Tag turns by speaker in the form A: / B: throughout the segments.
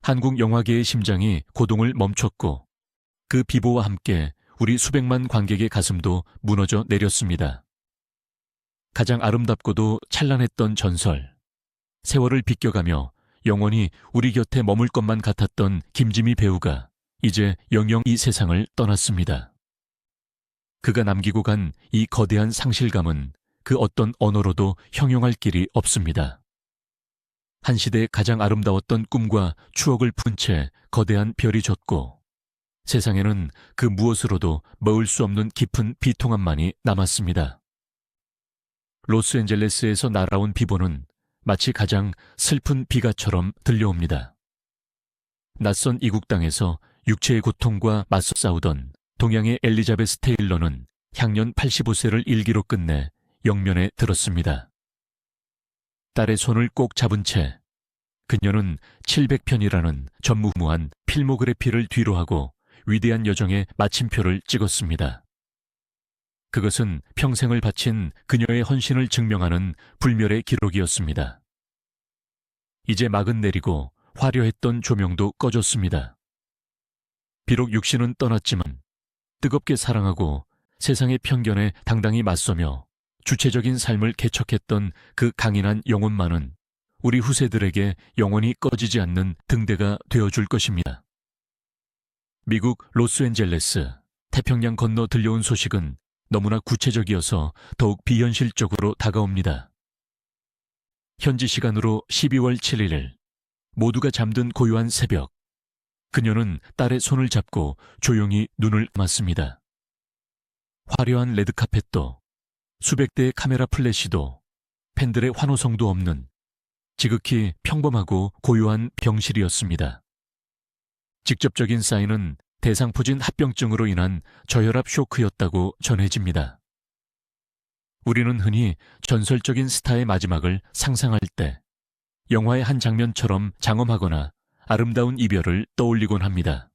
A: 한국 영화계의 심장이 고동을 멈췄고 그 비보와 함께 우리 수백만 관객의 가슴도 무너져 내렸습니다. 가장 아름답고도 찬란했던 전설, 세월을 비껴가며 영원히 우리 곁에 머물 것만 같았던 김지미 배우가 이제 영영 이 세상을 떠났습니다. 그가 남기고 간 이 거대한 상실감은 그 어떤 언어로도 형용할 길이 없습니다. 한 시대의 가장 아름다웠던 꿈과 추억을 푼 채 거대한 별이 졌고 세상에는 그 무엇으로도 머울 수 없는 깊은 비통함만이 남았습니다. 로스앤젤레스에서 날아온 비보는 마치 가장 슬픈 비가처럼 들려옵니다. 낯선 이국 땅에서 육체의 고통과 맞서 싸우던 동양의 엘리자베스 테일러는 향년 85세를 일기로 끝내 영면에 들었습니다. 딸의 손을 꼭 잡은 채 그녀는 700편이라는 전무후무한 필모그래피를 뒤로하고 위대한 여정의 마침표를 찍었습니다. 그것은 평생을 바친 그녀의 헌신을 증명하는 불멸의 기록이었습니다. 이제 막은 내리고 화려했던 조명도 꺼졌습니다. 비록 육신은 떠났지만 뜨겁게 사랑하고 세상의 편견에 당당히 맞서며 주체적인 삶을 개척했던 그 강인한 영혼만은 우리 후세들에게 영원히 꺼지지 않는 등대가 되어줄 것입니다. 미국 로스앤젤레스, 태평양 건너 들려온 소식은 너무나 구체적이어서 더욱 비현실적으로 다가옵니다. 현지 시간으로 12월 7일, 모두가 잠든 고요한 새벽, 그녀는 딸의 손을 잡고 조용히 눈을 감았습니다. 화려한 레드카펫도, 수백 대의 카메라 플래시도, 팬들의 환호성도 없는 지극히 평범하고 고요한 병실이었습니다. 직접적인 사인은 대상포진 합병증으로 인한 저혈압 쇼크였다고 전해집니다. 우리는 흔히 전설적인 스타의 마지막을 상상할 때 영화의 한 장면처럼 장엄하거나 아름다운 이별을 떠올리곤 합니다.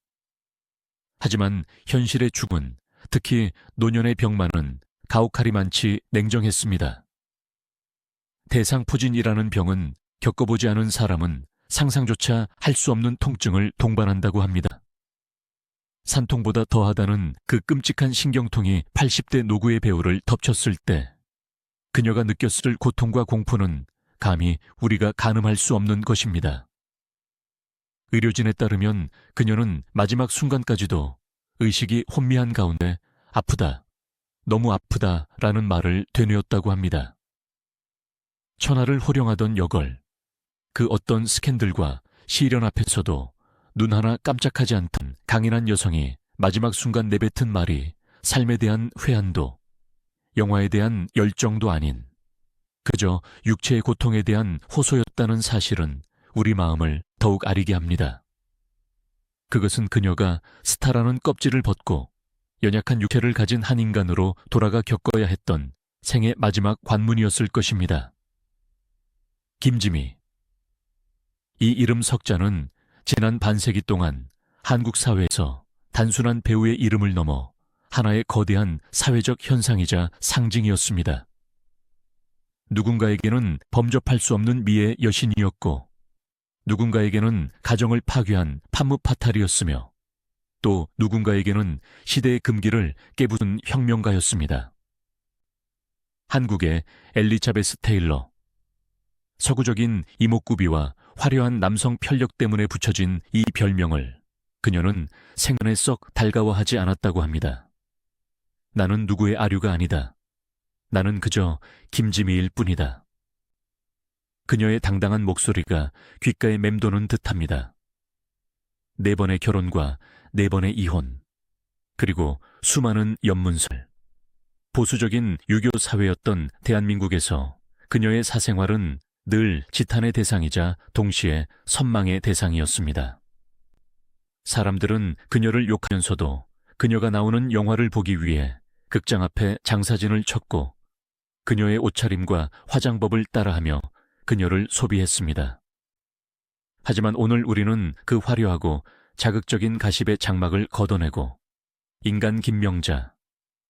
A: 하지만 현실의 죽은, 특히 노년의 병만은 가혹하리만치 냉정했습니다. 대상포진이라는 병은 겪어보지 않은 사람은 상상조차 할 수 없는 통증을 동반한다고 합니다. 산통보다 더하다는 그 끔찍한 신경통이 80대 노구의 배우를 덮쳤을 때 그녀가 느꼈을 고통과 공포는 감히 우리가 가늠할 수 없는 것입니다. 의료진에 따르면 그녀는 마지막 순간까지도 의식이 혼미한 가운데 아프다, 너무 아프다라는 말을 되뇌었다고 합니다. 천하를 호령하던 여걸, 그 어떤 스캔들과 시련 앞에서도 눈 하나 깜짝하지 않던 강인한 여성이 마지막 순간 내뱉은 말이 삶에 대한 회한도, 영화에 대한 열정도 아닌 그저 육체의 고통에 대한 호소였다는 사실은 우리 마음을 더욱 아리게 합니다. 그것은 그녀가 스타라는 껍질을 벗고 연약한 육체를 가진 한 인간으로 돌아가 겪어야 했던 생의 마지막 관문이었을 것입니다. 김지미. 이 이름 석자는 지난 반세기 동안 한국 사회에서 단순한 배우의 이름을 넘어 하나의 거대한 사회적 현상이자 상징이었습니다. 누군가에게는 범접할 수 없는 미의 여신이었고 누군가에게는 가정을 파괴한 판무파탈이었으며 또 누군가에게는 시대의 금기를 깨부순 혁명가였습니다. 한국의 엘리자베스 테일러. 서구적인 이목구비와 화려한 남성 편력 때문에 붙여진 이 별명을 그녀는 생전에 썩 달가워하지 않았다고 합니다. 나는 누구의 아류가 아니다. 나는 그저 김지미일 뿐이다. 그녀의 당당한 목소리가 귓가에 맴도는 듯합니다. 4번의 결혼과 4번의 이혼, 그리고 수많은 연문설. 보수적인 유교 사회였던 대한민국에서 그녀의 사생활은 늘 지탄의 대상이자 동시에 선망의 대상이었습니다. 사람들은 그녀를 욕하면서도 그녀가 나오는 영화를 보기 위해 극장 앞에 장사진을 쳤고 그녀의 옷차림과 화장법을 따라하며 그녀를 소비했습니다. 하지만 오늘 우리는 그 화려하고 자극적인 가십의 장막을 걷어내고 인간 김명자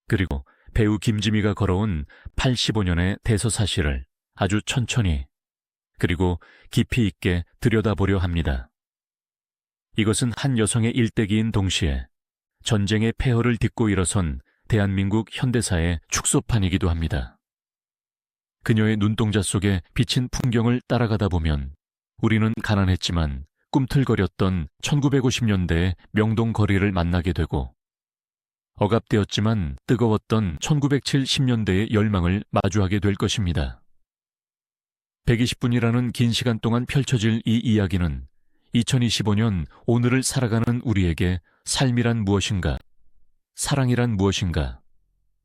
A: 그리고 배우 김지미가 걸어온 85년의 대서사실을 아주 천천히 그리고 깊이 있게 들여다보려 합니다. 이것은 한 여성의 일대기인 동시에 전쟁의 폐허를 딛고 일어선 대한민국 현대사의 축소판이기도 합니다. 그녀의 눈동자 속에 비친 풍경을 따라가다 보면 우리는 가난했지만 꿈틀거렸던 1950년대의 명동 거리를 만나게 되고, 억압되었지만 뜨거웠던 1970년대의 열망을 마주하게 될 것입니다. 120분이라는 긴 시간 동안 펼쳐질 이 이야기는 2025년 오늘을 살아가는 우리에게 삶이란 무엇인가, 사랑이란 무엇인가,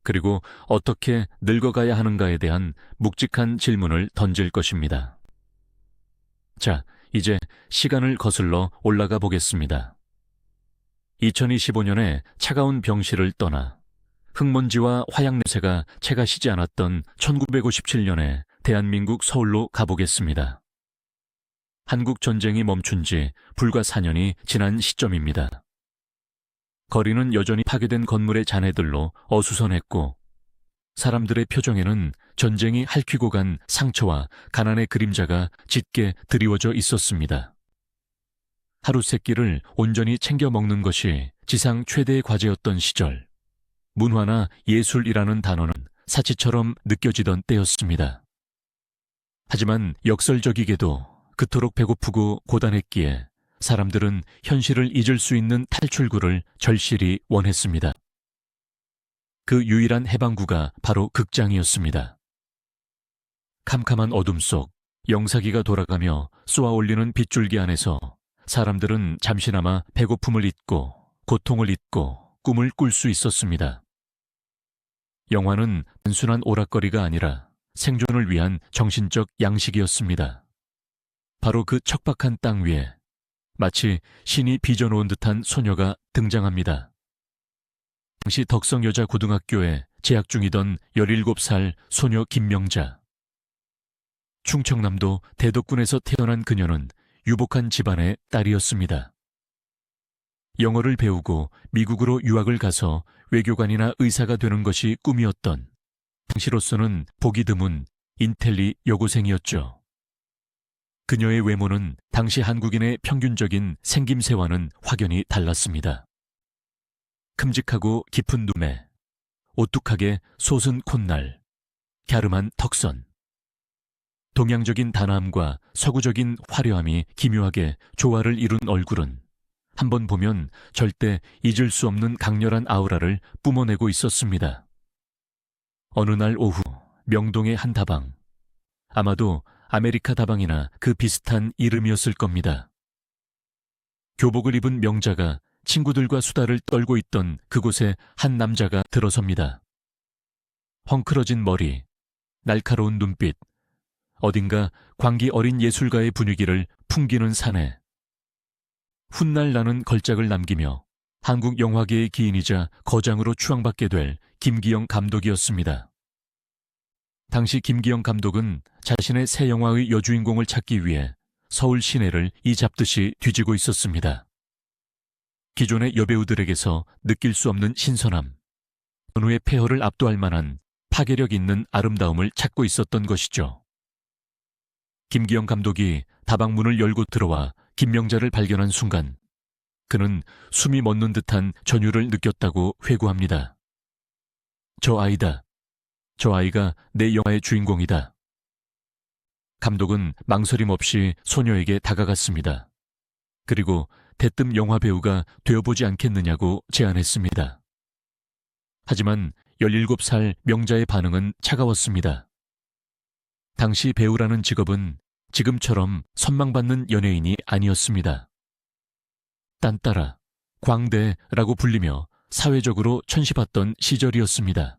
A: 그리고 어떻게 늙어가야 하는가에 대한 묵직한 질문을 던질 것입니다. 자, 이제 시간을 거슬러 올라가 보겠습니다. 2025년에 차가운 병실을 떠나 흙먼지와 화약 냄새가 채가 시지 않았던 1957년에 대한민국 서울로 가보겠습니다. 한국 전쟁이 멈춘 지 불과 4년이 지난 시점입니다. 거리는 여전히 파괴된 건물의 잔해들로 어수선했고, 사람들의 표정에는 전쟁이 핥히고 간 상처와 가난의 그림자가 짙게 드리워져 있었습니다. 하루 세 끼를 온전히 챙겨 먹는 것이 지상 최대의 과제였던 시절, 문화나 예술이라는 단어는 사치처럼 느껴지던 때였습니다. 하지만 역설적이게도 그토록 배고프고 고단했기에 사람들은 현실을 잊을 수 있는 탈출구를 절실히 원했습니다. 그 유일한 해방구가 바로 극장이었습니다. 캄캄한 어둠 속 영사기가 돌아가며 쏘아올리는 빗줄기 안에서 사람들은 잠시나마 배고픔을 잊고 고통을 잊고 꿈을 꿀 수 있었습니다. 영화는 단순한 오락거리가 아니라 생존을 위한 정신적 양식이었습니다. 바로 그 척박한 땅 위에 마치 신이 빚어놓은 듯한 소녀가 등장합니다. 당시 덕성여자고등학교에 재학 중이던 17살 소녀 김명자. 충청남도 대덕군에서 태어난 그녀는 유복한 집안의 딸이었습니다. 영어를 배우고 미국으로 유학을 가서 외교관이나 의사가 되는 것이 꿈이었던 당시로서는 보기 드문 인텔리 여고생이었죠. 그녀의 외모는 당시 한국인의 평균적인 생김새와는 확연히 달랐습니다. 큼직하고 깊은 눈매, 오뚝하게 솟은 콧날, 갸름한 턱선. 동양적인 단아함과 서구적인 화려함이 기묘하게 조화를 이룬 얼굴은 한번 보면 절대 잊을 수 없는 강렬한 아우라를 뿜어내고 있었습니다. 어느 날 오후 명동의 한 다방, 아마도 아메리카 다방이나 그 비슷한 이름이었을 겁니다. 교복을 입은 명자가 친구들과 수다를 떨고 있던 그곳에 한 남자가 들어섭니다. 헝클어진 머리, 날카로운 눈빛, 어딘가 광기 어린 예술가의 분위기를 풍기는 사내. 훗날 나는 걸작을 남기며 한국 영화계의 기인이자 거장으로 추앙받게 될 김기영 감독이었습니다. 당시 김기영 감독은 자신의 새 영화의 여주인공을 찾기 위해 서울 시내를 이잡듯이 뒤지고 있었습니다. 기존의 여배우들에게서 느낄 수 없는 신선함, 전후의 폐허를 압도할 만한 파괴력 있는 아름다움을 찾고 있었던 것이죠. 김기영 감독이 다방문을 열고 들어와 김명자를 발견한 순간 그는 숨이 멎는 듯한 전율을 느꼈다고 회고합니다. 저 아이다. 저 아이가 내 영화의 주인공이다. 감독은 망설임 없이 소녀에게 다가갔습니다. 그리고 대뜸 영화 배우가 되어보지 않겠느냐고 제안했습니다. 하지만 17살 명자의 반응은 차가웠습니다. 당시 배우라는 직업은 지금처럼 선망받는 연예인이 아니었습니다. 딴따라, 광대라고 불리며 사회적으로 천시받던 시절이었습니다.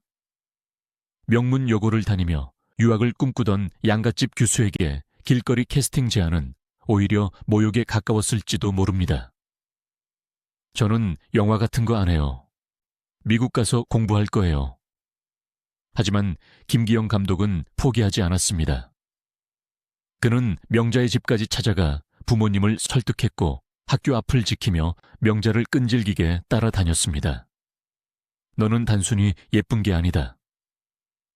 A: 명문 여고를 다니며 유학을 꿈꾸던 양갓집 교수에게 길거리 캐스팅 제안은 오히려 모욕에 가까웠을지도 모릅니다. 저는 영화 같은 거 안 해요. 미국 가서 공부할 거예요. 하지만 김기영 감독은 포기하지 않았습니다. 그는 명자의 집까지 찾아가 부모님을 설득했고 학교 앞을 지키며 명자를 끈질기게 따라다녔습니다. 너는 단순히 예쁜 게 아니다.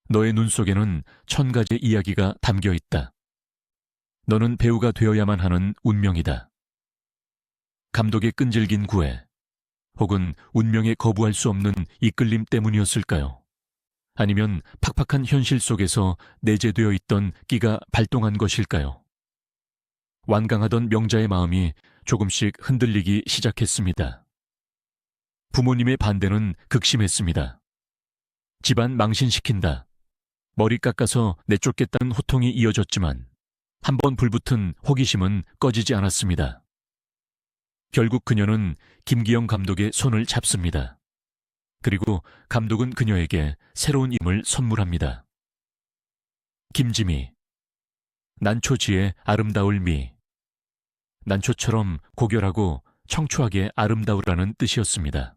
A: 너의 눈 속에는 1000가지의 이야기가 담겨 있다. 너는 배우가 되어야만 하는 운명이다. 감독의 끈질긴 구애, 혹은 운명에 거부할 수 없는 이끌림 때문이었을까요? 아니면 팍팍한 현실 속에서 내재되어 있던 끼가 발동한 것일까요? 완강하던 명자의 마음이 조금씩 흔들리기 시작했습니다. 부모님의 반대는 극심했습니다. 집안 망신시킨다. 머리 깎아서 내쫓겠다는 호통이 이어졌지만 한번 불붙은 호기심은 꺼지지 않았습니다. 결국 그녀는 김기영 감독의 손을 잡습니다. 그리고 감독은 그녀에게 새로운 임을 선물합니다. 김지미, 난초지의 아름다울 미. 난초처럼 고결하고 청초하게 아름다우라는 뜻이었습니다.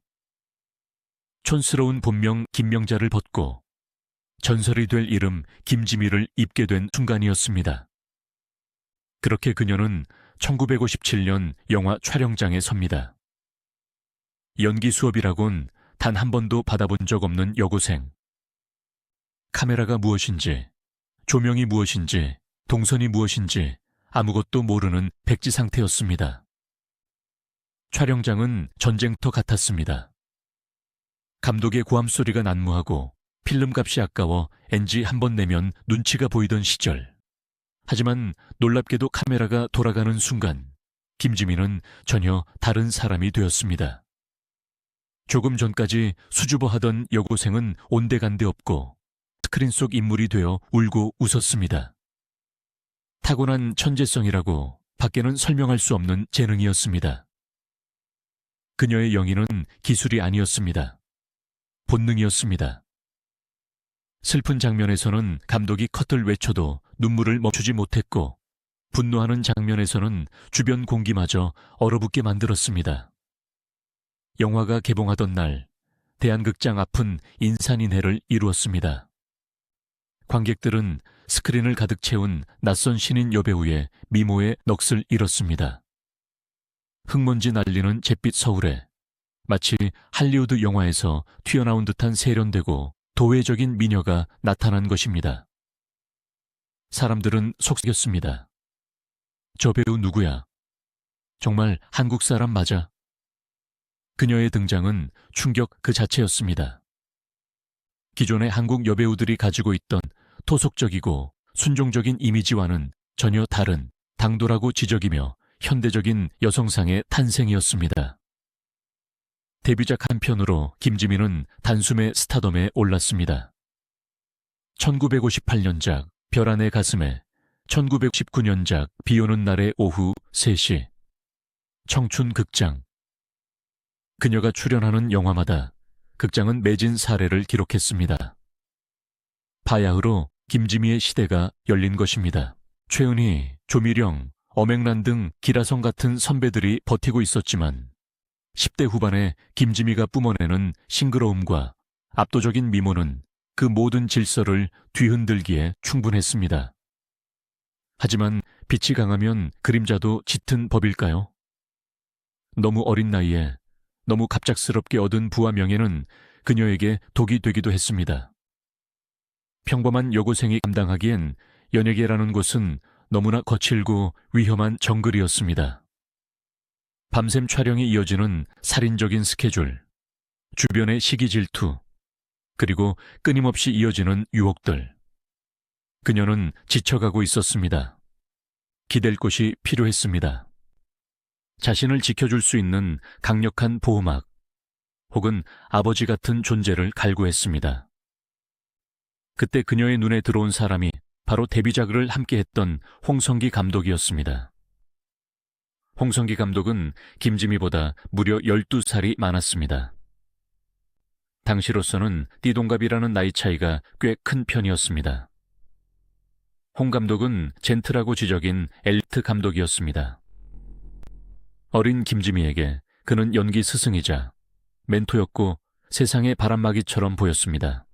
A: 촌스러운 본명 김명자를 벗고 전설이 될 이름 김지미를 입게 된 순간이었습니다. 그렇게 그녀는 1957년 영화 촬영장에 섭니다. 연기 수업이라곤 단 한 번도 받아본 적 없는 여고생. 카메라가 무엇인지, 조명이 무엇인지, 동선이 무엇인지 아무것도 모르는 백지 상태였습니다. 촬영장은 전쟁터 같았습니다. 감독의 고함 소리가 난무하고 필름값이 아까워 NG 한 번 내면 눈치가 보이던 시절. 하지만 놀랍게도 카메라가 돌아가는 순간 김지미는 전혀 다른 사람이 되었습니다. 조금 전까지 수줍어하던 여고생은 온데간데 없고 스크린 속 인물이 되어 울고 웃었습니다. 타고난 천재성이라고 밖에는 설명할 수 없는 재능이었습니다. 그녀의 영희는 기술이 아니었습니다. 본능이었습니다. 슬픈 장면에서는 감독이 컷을 외쳐도 눈물을 멈추지 못했고 분노하는 장면에서는 주변 공기마저 얼어붙게 만들었습니다. 영화가 개봉하던 날 대한극장 앞은 인산인해를 이루었습니다. 관객들은 스크린을 가득 채운 낯선 신인 여배우의 미모에 넋을 잃었습니다. 흙먼지 날리는 잿빛 서울에 마치 할리우드 영화에서 튀어나온 듯한 세련되고 도회적인 미녀가 나타난 것입니다. 사람들은 속삭였습니다. 저 배우 누구야? 정말 한국 사람 맞아? 그녀의 등장은 충격 그 자체였습니다. 기존의 한국 여배우들이 가지고 있던 토속적이고 순종적인 이미지와는 전혀 다른 당돌하고 지적이며 현대적인 여성상의 탄생이었습니다. 데뷔작 한 편으로 김지미는 단숨에 스타덤에 올랐습니다. 1958년작 별안의 가슴에, 1919년작 비오는 날의 오후 3시, 청춘 극장. 그녀가 출연하는 영화마다 극장은 매진 사례를 기록했습니다. 바야흐로 김지미의 시대가 열린 것입니다. 최은희, 조미령, 엄앵란 등 기라성 같은 선배들이 버티고 있었지만 10대 후반에 김지미가 뿜어내는 싱그러움과 압도적인 미모는 그 모든 질서를 뒤흔들기에 충분했습니다. 하지만 빛이 강하면 그림자도 짙은 법일까요? 너무 어린 나이에 너무 갑작스럽게 얻은 부와 명예는 그녀에게 독이 되기도 했습니다. 평범한 여고생이 감당하기엔 연예계라는 곳은 너무나 거칠고 위험한 정글이었습니다. 밤샘 촬영이 이어지는 살인적인 스케줄, 주변의 시기 질투, 그리고 끊임없이 이어지는 유혹들. 그녀는 지쳐가고 있었습니다. 기댈 곳이 필요했습니다. 자신을 지켜줄 수 있는 강력한 보호막, 혹은 아버지 같은 존재를 갈구했습니다. 그때 그녀의 눈에 들어온 사람이 바로 데뷔작을 함께했던 홍성기 감독이었습니다. 홍성기 감독은 김지미보다 무려 12살이 많았습니다. 당시로서는 띠동갑이라는 나이 차이가 꽤 큰 편이었습니다. 홍 감독은 젠틀하고 지적인 엘리트 감독이었습니다. 어린 김지미에게 그는 연기 스승이자 멘토였고 세상의 바람막이처럼 보였습니다.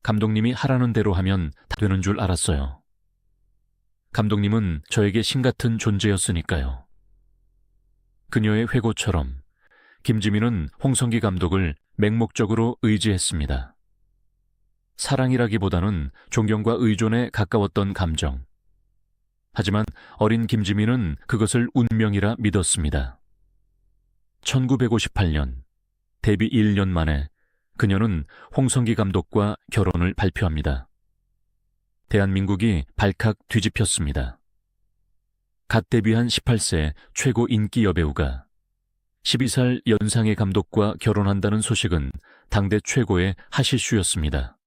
A: 감독님이 하라는 대로 하면 다 되는 줄 알았어요. 감독님은 저에게 신 같은 존재였으니까요. 그녀의 회고처럼 김지미는 홍성기 감독을 맹목적으로 의지했습니다. 사랑이라기보다는 존경과 의존에 가까웠던 감정. 하지만 어린 김지민은 그것을 운명이라 믿었습니다. 1958년, 데뷔 1년 만에 그녀는 홍성기 감독과 결혼을 발표합니다. 대한민국이 발칵 뒤집혔습니다. 갓 데뷔한 18세 최고 인기 여배우가 12살 연상의 감독과 결혼한다는 소식은 당대 최고의 핫이슈였습니다.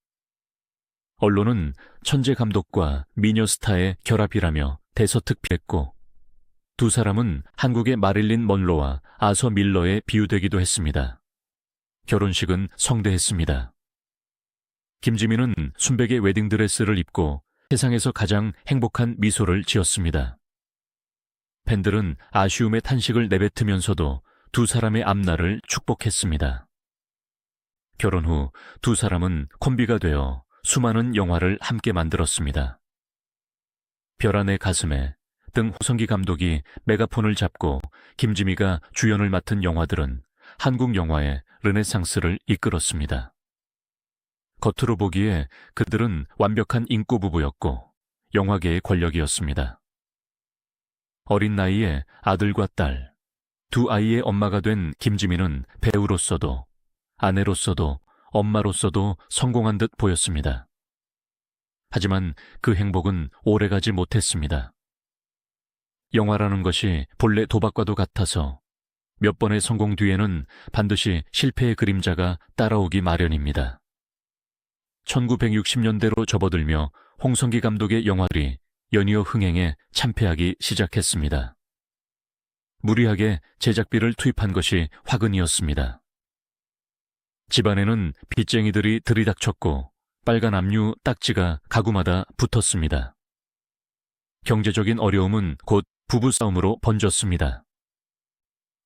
A: 언론은 천재 감독과 미녀 스타의 결합이라며 대서특필했고, 두 사람은 한국의 마릴린 먼로와 아서 밀러에 비유되기도 했습니다. 결혼식은 성대했습니다. 김지민은 순백의 웨딩드레스를 입고 세상에서 가장 행복한 미소를 지었습니다. 팬들은 아쉬움의 탄식을 내뱉으면서도 두 사람의 앞날을 축복했습니다. 결혼 후 두 사람은 콤비가 되어 수많은 영화를 함께 만들었습니다. 별안의 가슴에 등 홍성기 감독이 메가폰을 잡고 김지미가 주연을 맡은 영화들은 한국 영화의 르네상스를 이끌었습니다. 겉으로 보기에 그들은 완벽한 인꼬 부부였고 영화계의 권력이었습니다. 어린 나이에 아들과 딸, 두 아이의 엄마가 된 김지민은 배우로서도 아내로서도 엄마로서도 성공한 듯 보였습니다. 하지만 그 행복은 오래가지 못했습니다. 영화라는 것이 본래 도박과도 같아서 몇 번의 성공 뒤에는 반드시 실패의 그림자가 따라오기 마련입니다. 1960년대로 접어들며 홍성기 감독의 영화들이 연이어 흥행에 참패하기 시작했습니다. 무리하게 제작비를 투입한 것이 화근이었습니다. 집안에는 빚쟁이들이 들이닥쳤고 빨간 압류 딱지가 가구마다 붙었습니다. 경제적인 어려움은 곧 부부싸움으로 번졌습니다.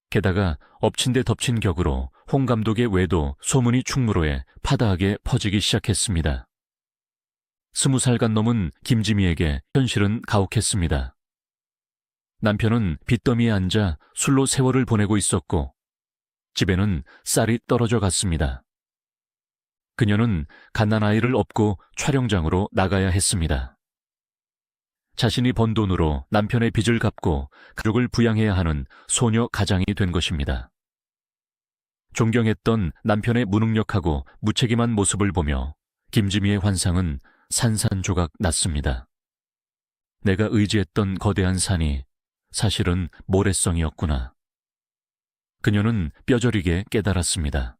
A: 게다가 엎친 데 덮친 격으로 홍 감독의 외도 소문이 충무로에 파다하게 퍼지기 시작했습니다. 20살간 넘은 김지미에게 현실은 가혹했습니다. 남편은 빚더미에 앉아 술로 세월을 보내고 있었고 집에는 쌀이 떨어져 갔습니다. 그녀는 갓난아이를 업고 촬영장으로 나가야 했습니다. 자신이 번 돈으로 남편의 빚을 갚고 가족을 부양해야 하는 소녀 가장이 된 것입니다. 존경했던 남편의 무능력하고 무책임한 모습을 보며 김지미의 환상은 산산조각 났습니다. 내가 의지했던 거대한 산이 사실은 모래성이었구나. 그녀는 뼈저리게 깨달았습니다.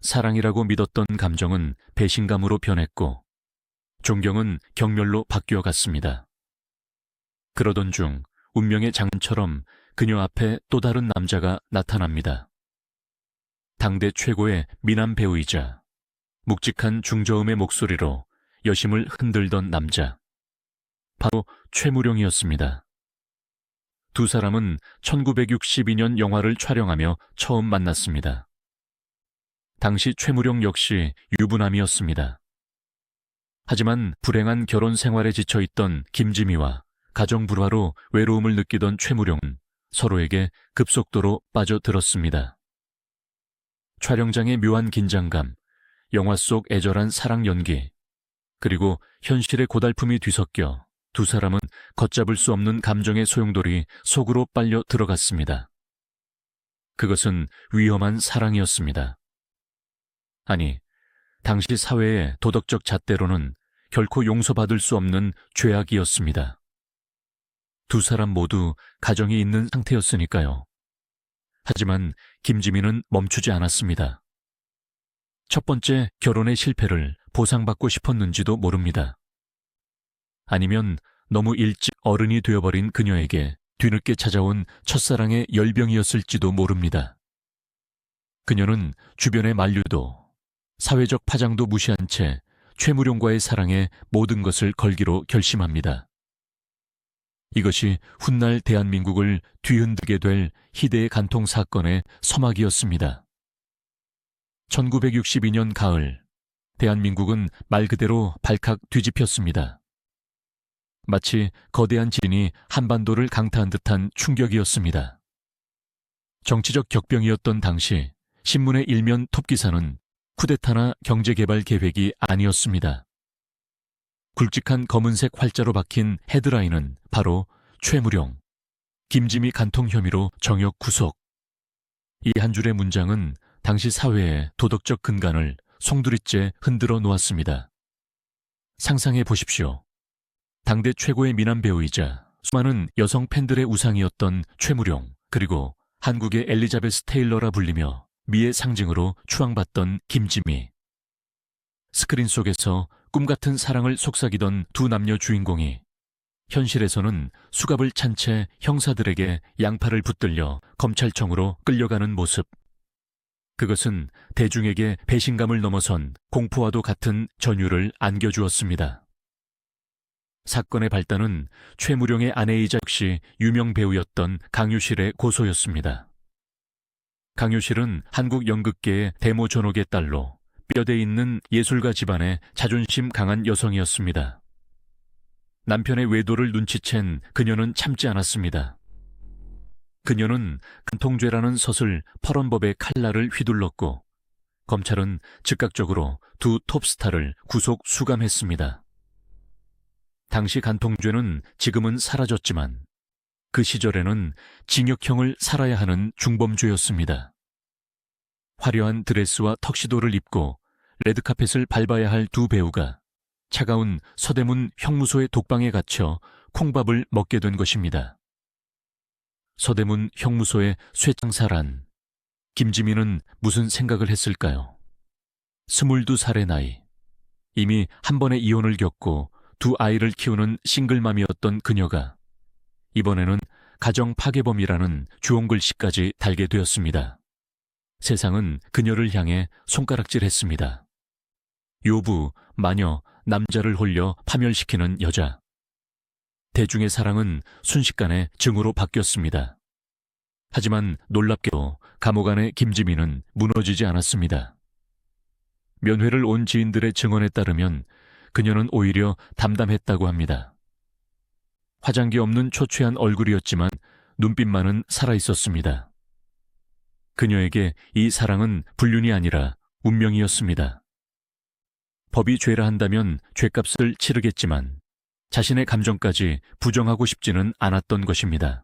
A: 사랑이라고 믿었던 감정은 배신감으로 변했고 존경은 경멸로 바뀌어 갔습니다. 그러던 중 운명의 장처럼 그녀 앞에 또 다른 남자가 나타납니다. 당대 최고의 미남 배우이자 묵직한 중저음의 목소리로 여심을 흔들던 남자. 바로 최무룡이었습니다. 두 사람은 1962년 영화를 촬영하며 처음 만났습니다. 당시 최무룡 역시 유부남이었습니다. 하지만 불행한 결혼 생활에 지쳐있던 김지미와 가정 불화로 외로움을 느끼던 최무룡은 서로에게 급속도로 빠져들었습니다. 촬영장의 묘한 긴장감, 영화 속 애절한 사랑 연기, 그리고 현실의 고달픔이 뒤섞여 두 사람은 걷잡을 수 없는 감정의 소용돌이 속으로 빨려 들어갔습니다. 그것은 위험한 사랑이었습니다. 아니, 당시 사회의 도덕적 잣대로는 결코 용서받을 수 없는 죄악이었습니다. 두 사람 모두 가정이 있는 상태였으니까요. 하지만 김지민은 멈추지 않았습니다. 첫 번째 결혼의 실패를 보상받고 싶었는지도 모릅니다. 아니면 너무 일찍 어른이 되어버린 그녀에게 뒤늦게 찾아온 첫사랑의 열병이었을지도 모릅니다. 그녀는 주변의 만류도 사회적 파장도 무시한 채 최무룡과의 사랑에 모든 것을 걸기로 결심합니다. 이것이 훗날 대한민국을 뒤흔들게 될 희대의 간통 사건의 서막이었습니다. 1962년 가을, 대한민국은 말 그대로 발칵 뒤집혔습니다. 마치 거대한 지진이 한반도를 강타한 듯한 충격이었습니다. 정치적 격병이었던 당시 신문의 일면 톱기사는 쿠데타나 경제개발 계획이 아니었습니다. 굵직한 검은색 활자로 박힌 헤드라인은 바로 최무룡, 김지미 간통 혐의로 정역 구속. 이 한 줄의 문장은 당시 사회의 도덕적 근간을 송두리째 흔들어 놓았습니다. 상상해 보십시오. 당대 최고의 미남 배우이자 수많은 여성 팬들의 우상이었던 최무룡, 그리고 한국의 엘리자베스 테일러라 불리며 미의 상징으로 추앙받던 김지미. 스크린 속에서 꿈같은 사랑을 속삭이던 두 남녀 주인공이 현실에서는 수갑을 찬 채 형사들에게 양팔을 붙들려 검찰청으로 끌려가는 모습. 그것은 대중에게 배신감을 넘어선 공포와도 같은 전율을 안겨주었습니다. 사건의 발단은 최무룡의 아내이자 역시 유명 배우였던 강유실의 고소였습니다. 강유실은 한국 연극계의 대모 전옥의 딸로 뼈대 있는 예술가 집안의 자존심 강한 여성이었습니다. 남편의 외도를 눈치챈 그녀는 참지 않았습니다. 그녀는 간통죄라는 서슬 퍼런법의 칼날을 휘둘렀고 검찰은 즉각적으로 두 톱스타를 구속 수감했습니다. 당시 간통죄는 지금은 사라졌지만 그 시절에는 징역형을 살아야 하는 중범죄였습니다. 화려한 드레스와 턱시도를 입고 레드카펫을 밟아야 할 두 배우가 차가운 서대문 형무소의 독방에 갇혀 콩밥을 먹게 된 것입니다. 서대문 형무소의 쇠창살한 김지미는 무슨 생각을 했을까요? 22살의 나이, 이미 한 번의 이혼을 겪고 두 아이를 키우는 싱글맘이었던 그녀가 이번에는 가정 파괴범이라는 주홍글씨까지 달게 되었습니다. 세상은 그녀를 향해 손가락질했습니다. 요부, 마녀, 남자를 홀려 파멸시키는 여자. 대중의 사랑은 순식간에 증오로 바뀌었습니다. 하지만 놀랍게도 감옥 안의 김지미는 무너지지 않았습니다. 면회를 온 지인들의 증언에 따르면 그녀는 오히려 담담했다고 합니다. 화장기 없는 초췌한 얼굴이었지만 눈빛만은 살아있었습니다. 그녀에게 이 사랑은 불륜이 아니라 운명이었습니다. 법이 죄라 한다면 죄값을 치르겠지만 자신의 감정까지 부정하고 싶지는 않았던 것입니다.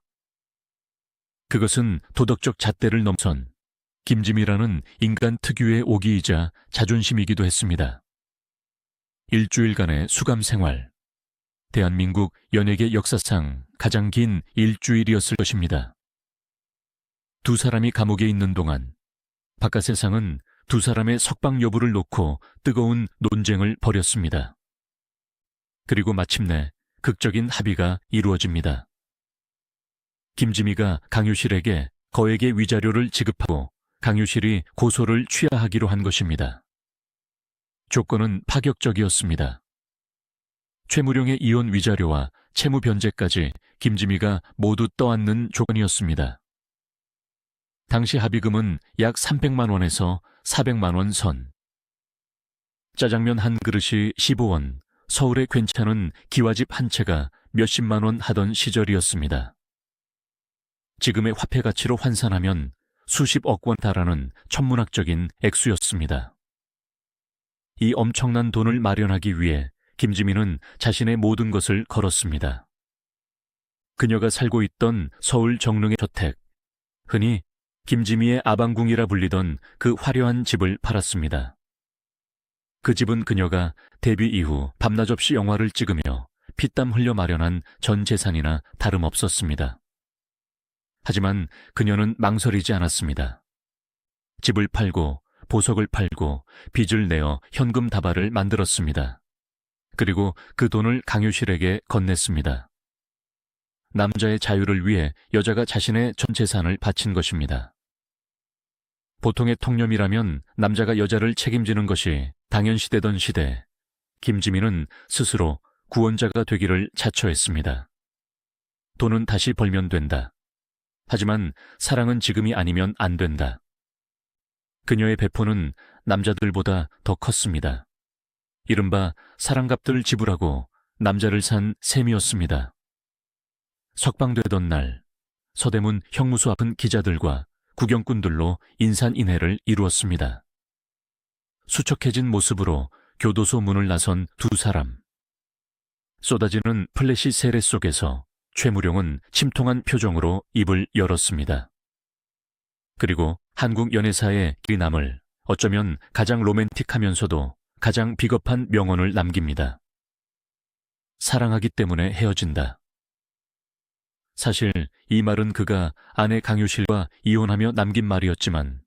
A: 그것은 도덕적 잣대를 넘선 김지미라는 인간 특유의 오기이자 자존심이기도 했습니다. 일주일간의 수감 생활. 대한민국 연예계 역사상 가장 긴 일주일이었을 것입니다. 두 사람이 감옥에 있는 동안 바깥 세상은 두 사람의 석방 여부를 놓고 뜨거운 논쟁을 벌였습니다. 그리고 마침내 극적인 합의가 이루어집니다. 김지미가 강유실에게 거액의 위자료를 지급하고 강유실이 고소를 취하하기로 한 것입니다. 조건은 파격적이었습니다. 최무룡의 이혼 위자료와 채무 변제까지 김지미가 모두 떠안는 조건이었습니다. 당시 합의금은 약 300만 원에서 400만 원 선. 짜장면 한 그릇이 15원, 서울의 괜찮은 기와집 한 채가 몇십만 원 하던 시절이었습니다. 지금의 화폐 가치로 환산하면 수십억 원 달하는 천문학적인 액수였습니다. 이 엄청난 돈을 마련하기 위해 김지미는 자신의 모든 것을 걸었습니다. 그녀가 살고 있던 서울 정릉의 저택, 흔히 김지미의 아방궁이라 불리던 그 화려한 집을 팔았습니다. 그 집은 그녀가 데뷔 이후 밤낮 없이 영화를 찍으며 피땀 흘려 마련한 전 재산이나 다름없었습니다. 하지만 그녀는 망설이지 않았습니다. 집을 팔고 보석을 팔고 빚을 내어 현금 다발을 만들었습니다. 그리고 그 돈을 강유실에게 건넸습니다. 남자의 자유를 위해 여자가 자신의 전 재산을 바친 것입니다. 보통의 통념이라면 남자가 여자를 책임지는 것이 당연시되던 시대, 김지미는 스스로 구원자가 되기를 자처했습니다. 돈은 다시 벌면 된다. 하지만 사랑은 지금이 아니면 안 된다. 그녀의 배포는 남자들보다 더 컸습니다. 이른바 사랑값들을 지불하고 남자를 산 셈이었습니다. 석방되던 날, 서대문 형무소 앞은 기자들과 구경꾼들로 인산인해를 이루었습니다. 수척해진 모습으로 교도소 문을 나선 두 사람. 쏟아지는 플래시 세례 속에서 최무룡은 침통한 표정으로 입을 열었습니다. 그리고 한국 연애사의 길이 남을 어쩌면 가장 로맨틱하면서도 가장 비겁한 명언을 남깁니다. 사랑하기 때문에 헤어진다. 사실 이 말은 그가 아내 강효실과 이혼하며 남긴 말이었지만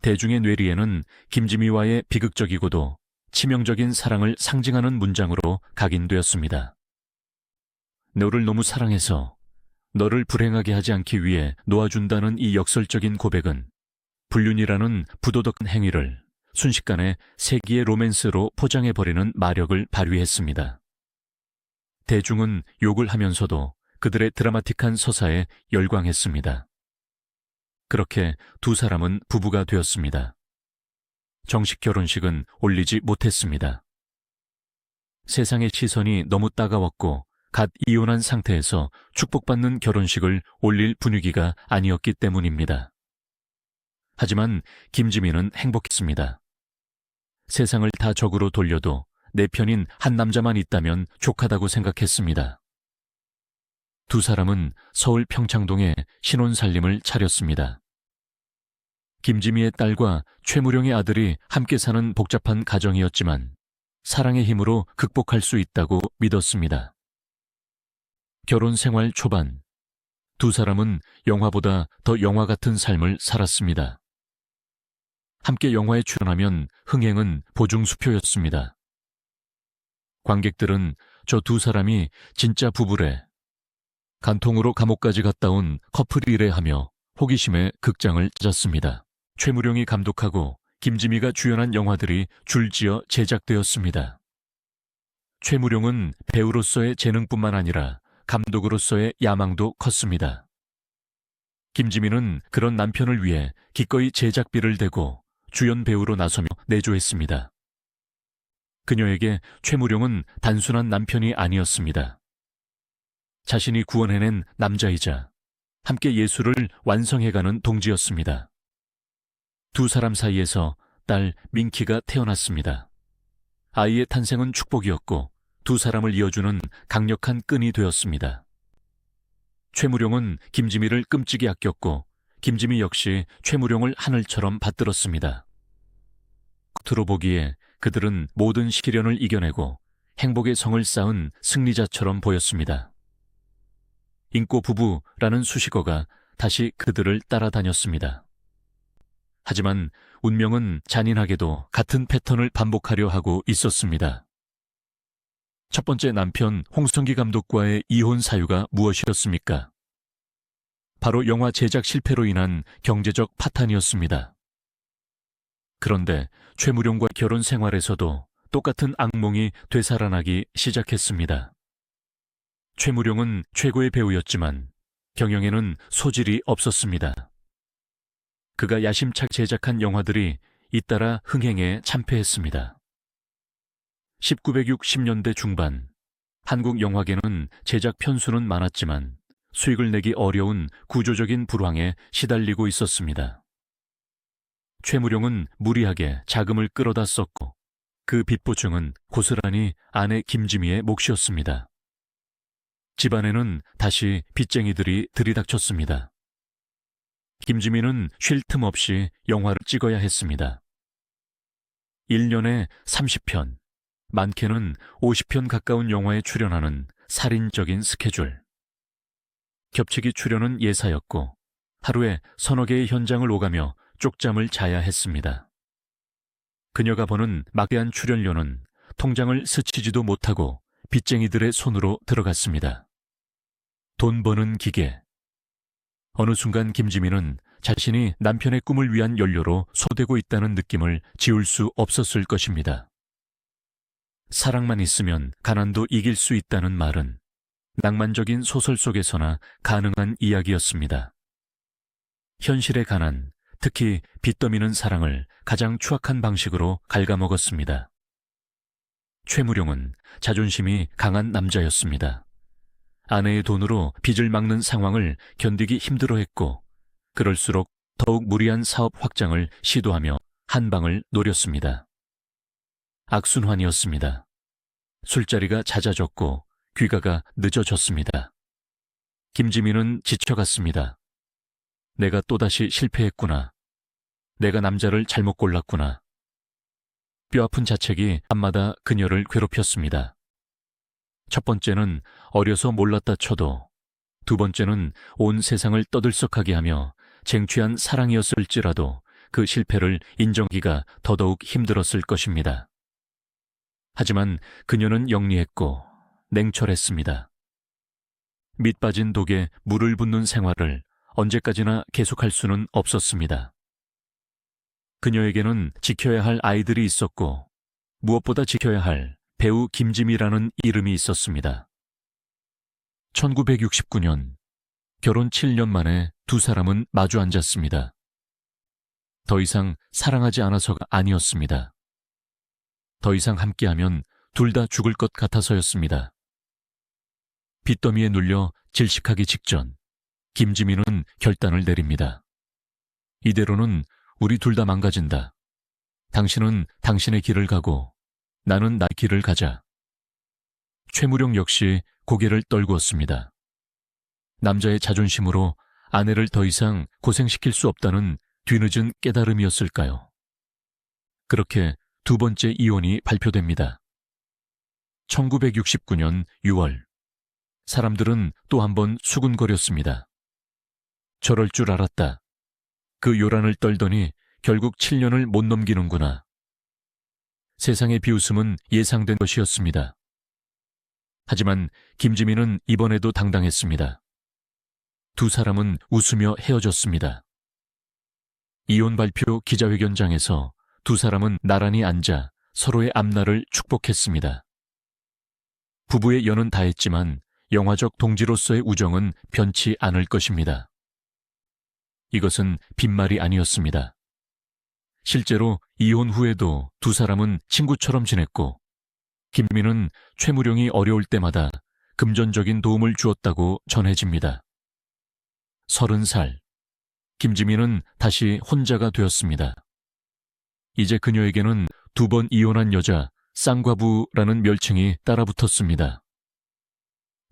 A: 대중의 뇌리에는 김지미와의 비극적이고도 치명적인 사랑을 상징하는 문장으로 각인되었습니다. 너를 너무 사랑해서 너를 불행하게 하지 않기 위해 놓아준다는 이 역설적인 고백은 불륜이라는 부도덕한 행위를 순식간에 세기의 로맨스로 포장해버리는 마력을 발휘했습니다. 대중은 욕을 하면서도 그들의 드라마틱한 서사에 열광했습니다. 그렇게 두 사람은 부부가 되었습니다. 정식 결혼식은 올리지 못했습니다. 세상의 시선이 너무 따가웠고 갓 이혼한 상태에서 축복받는 결혼식을 올릴 분위기가 아니었기 때문입니다. 하지만 김지미는 행복했습니다. 세상을 다 적으로 돌려도 내 편인 한 남자만 있다면 족하다고 생각했습니다. 두 사람은 서울 평창동에 신혼살림을 차렸습니다. 김지미의 딸과 최무룡의 아들이 함께 사는 복잡한 가정이었지만 사랑의 힘으로 극복할 수 있다고 믿었습니다. 결혼 생활 초반, 두 사람은 영화보다 더 영화 같은 삶을 살았습니다. 함께 영화에 출연하면 흥행은 보증수표였습니다. 관객들은 저 두 사람이 진짜 부부래, 간통으로 감옥까지 갔다 온 커플이래 하며 호기심에 극장을 찾았습니다. 최무룡이 감독하고 김지미가 주연한 영화들이 줄지어 제작되었습니다. 최무룡은 배우로서의 재능뿐만 아니라 감독으로서의 야망도 컸습니다. 김지미는 그런 남편을 위해 기꺼이 제작비를 대고 주연 배우로 나서며 내조했습니다. 그녀에게 최무룡은 단순한 남편이 아니었습니다. 자신이 구원해낸 남자이자 함께 예술을 완성해가는 동지였습니다. 두 사람 사이에서 딸 민키가 태어났습니다. 아이의 탄생은 축복이었고 두 사람을 이어주는 강력한 끈이 되었습니다. 최무룡은 김지미를 끔찍이 아꼈고 김지미 역시 최무룡을 하늘처럼 받들었습니다. 겉으로 보기에 그들은 모든 시련을 이겨내고 행복의 성을 쌓은 승리자처럼 보였습니다. 인꼬 부부라는 수식어가 다시 그들을 따라다녔습니다. 하지만 운명은 잔인하게도 같은 패턴을 반복하려 하고 있었습니다. 첫 번째 남편 홍성기 감독과의 이혼 사유가 무엇이었습니까? 바로 영화 제작 실패로 인한 경제적 파탄이었습니다. 그런데 최무룡과 결혼 생활에서도 똑같은 악몽이 되살아나기 시작했습니다. 최무룡은 최고의 배우였지만 경영에는 소질이 없었습니다. 그가 야심차게 제작한 영화들이 잇따라 흥행에 참패했습니다. 1960년대 중반, 한국 영화계는 제작 편수는 많았지만 수익을 내기 어려운 구조적인 불황에 시달리고 있었습니다. 최무룡은 무리하게 자금을 끌어다 썼고 그 빚보증은 고스란히 아내 김지미의 몫이었습니다. 집안에는 다시 빚쟁이들이 들이닥쳤습니다. 김지미는 쉴 틈 없이 영화를 찍어야 했습니다. 1년에 30편, 많게는 50편 가까운 영화에 출연하는 살인적인 스케줄. 겹치기 출연은 예사였고 하루에 서너 개의 현장을 오가며 쪽잠을 자야 했습니다. 그녀가 버는 막대한 출연료는 통장을 스치지도 못하고 빚쟁이들의 손으로 들어갔습니다. 돈 버는 기계. 어느 순간 김지미는 자신이 남편의 꿈을 위한 연료로 소되고 있다는 느낌을 지울 수 없었을 것입니다. 사랑만 있으면 가난도 이길 수 있다는 말은 낭만적인 소설 속에서나 가능한 이야기였습니다. 현실의 가난, 특히 빚더미는 사랑을 가장 추악한 방식으로 갉아먹었습니다. 최무룡은 자존심이 강한 남자였습니다. 아내의 돈으로 빚을 막는 상황을 견디기 힘들어했고 그럴수록 더욱 무리한 사업 확장을 시도하며 한 방을 노렸습니다. 악순환이었습니다. 술자리가 잦아졌고 귀가가 늦어졌습니다. 김지민은 지쳐갔습니다. 내가 또다시 실패했구나. 내가 남자를 잘못 골랐구나. 뼈아픈 자책이 밤마다 그녀를 괴롭혔습니다. 첫 번째는 어려서 몰랐다 쳐도, 두 번째는 온 세상을 떠들썩하게 하며 쟁취한 사랑이었을지라도 그 실패를 인정하기가 더더욱 힘들었을 것입니다. 하지만 그녀는 영리했고 냉철했습니다. 밑 빠진 독에 물을 붓는 생활을 언제까지나 계속할 수는 없었습니다. 그녀에게는 지켜야 할 아이들이 있었고 무엇보다 지켜야 할 배우 김지미라는 이름이 있었습니다. 1969년 결혼 7년 만에 두 사람은 마주 앉았습니다. 더 이상 사랑하지 않아서가 아니었습니다. 더 이상 함께하면 둘 다 죽을 것 같아서였습니다. 빚더미에 눌려 질식하기 직전 김지민은 결단을 내립니다. 이대로는 우리 둘 다 망가진다. 당신은 당신의 길을 가고 나는 나의 길을 가자. 최무룡 역시 고개를 떨구었습니다. 남자의 자존심으로 아내를 더 이상 고생시킬 수 없다는 뒤늦은 깨달음이었을까요? 그렇게 두 번째 이혼이 발표됩니다. 1969년 6월, 사람들은 또 한 번 수군거렸습니다. 저럴 줄 알았다. 그 요란을 떨더니 결국 7년을 못 넘기는구나. 세상의 비웃음은 예상된 것이었습니다. 하지만 김지민은 이번에도 당당했습니다. 두 사람은 웃으며 헤어졌습니다. 이혼 발표 기자회견장에서 두 사람은 나란히 앉아 서로의 앞날을 축복했습니다. 부부의 연은 다했지만 영화적 동지로서의 우정은 변치 않을 것입니다. 이것은 빈말이 아니었습니다. 실제로 이혼 후에도 두 사람은 친구처럼 지냈고 김민은 최무룡이 어려울 때마다 금전적인 도움을 주었다고 전해집니다. 30살, 김지민은 다시 혼자가 되었습니다. 이제 그녀에게는 두 번 이혼한 여자 쌍과부라는 멸칭이 따라붙었습니다.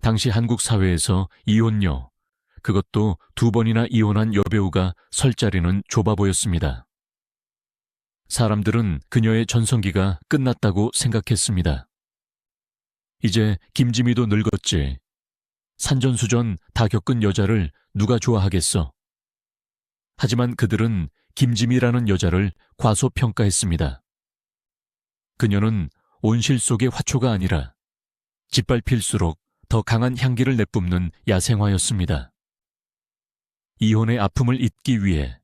A: 당시 한국 사회에서 이혼녀, 그것도 두 번이나 이혼한 여배우가 설 자리는 좁아 보였습니다. 사람들은 그녀의 전성기가 끝났다고 생각했습니다. 이제 김지미도 늙었지. 산전수전 다 겪은 여자를 누가 좋아하겠어. 하지만 그들은 김지미라는 여자를 과소평가했습니다. 그녀는 온실 속의 화초가 아니라 짓밟힐수록 더 강한 향기를 내뿜는 야생화였습니다. 이혼의 아픔을 잊기 위해,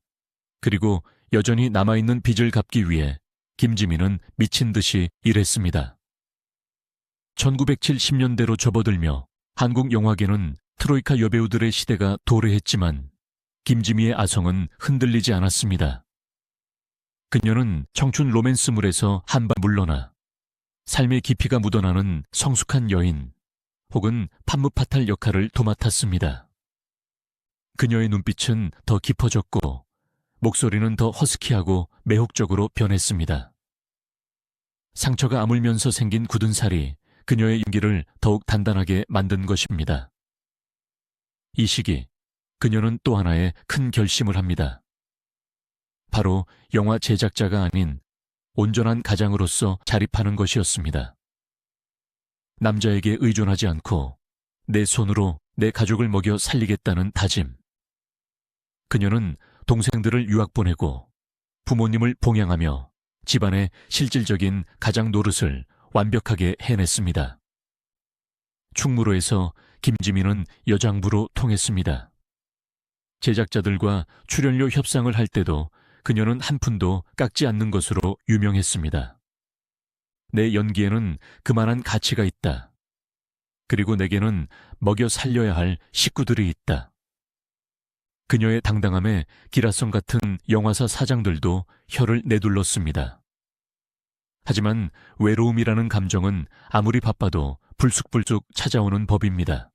A: 그리고 여전히 남아있는 빚을 갚기 위해 김지민은 미친 듯이 일했습니다. 1970년대로 접어들며 한국 영화계는 트로이카 여배우들의 시대가 도래했지만 김지미의 아성은 흔들리지 않았습니다. 그녀는 청춘 로맨스물에서 한 발 물러나 삶의 깊이가 묻어나는 성숙한 여인 혹은 판무파탈 역할을 도맡았습니다. 그녀의 눈빛은 더 깊어졌고 목소리는 더 허스키하고 매혹적으로 변했습니다. 상처가 아물면서 생긴 굳은 살이 그녀의 연기를 더욱 단단하게 만든 것입니다. 이 시기 그녀는 또 하나의 큰 결심을 합니다. 바로 영화 제작자가 아닌 온전한 가장으로서 자립하는 것이었습니다. 남자에게 의존하지 않고 내 손으로 내 가족을 먹여 살리겠다는 다짐. 그녀는 동생들을 유학 보내고 부모님을 봉양하며 집안의 실질적인 가장 노릇을 완벽하게 해냈습니다. 충무로에서 김지민은 여장부로 통했습니다. 제작자들과 출연료 협상을 할 때도 그녀는 한 푼도 깎지 않는 것으로 유명했습니다. 내 연기에는 그만한 가치가 있다. 그리고 내게는 먹여 살려야 할 식구들이 있다. 그녀의 당당함에 기라성 같은 영화사 사장들도 혀를 내둘렀습니다. 하지만 외로움이라는 감정은 아무리 바빠도 불쑥불쑥 찾아오는 법입니다.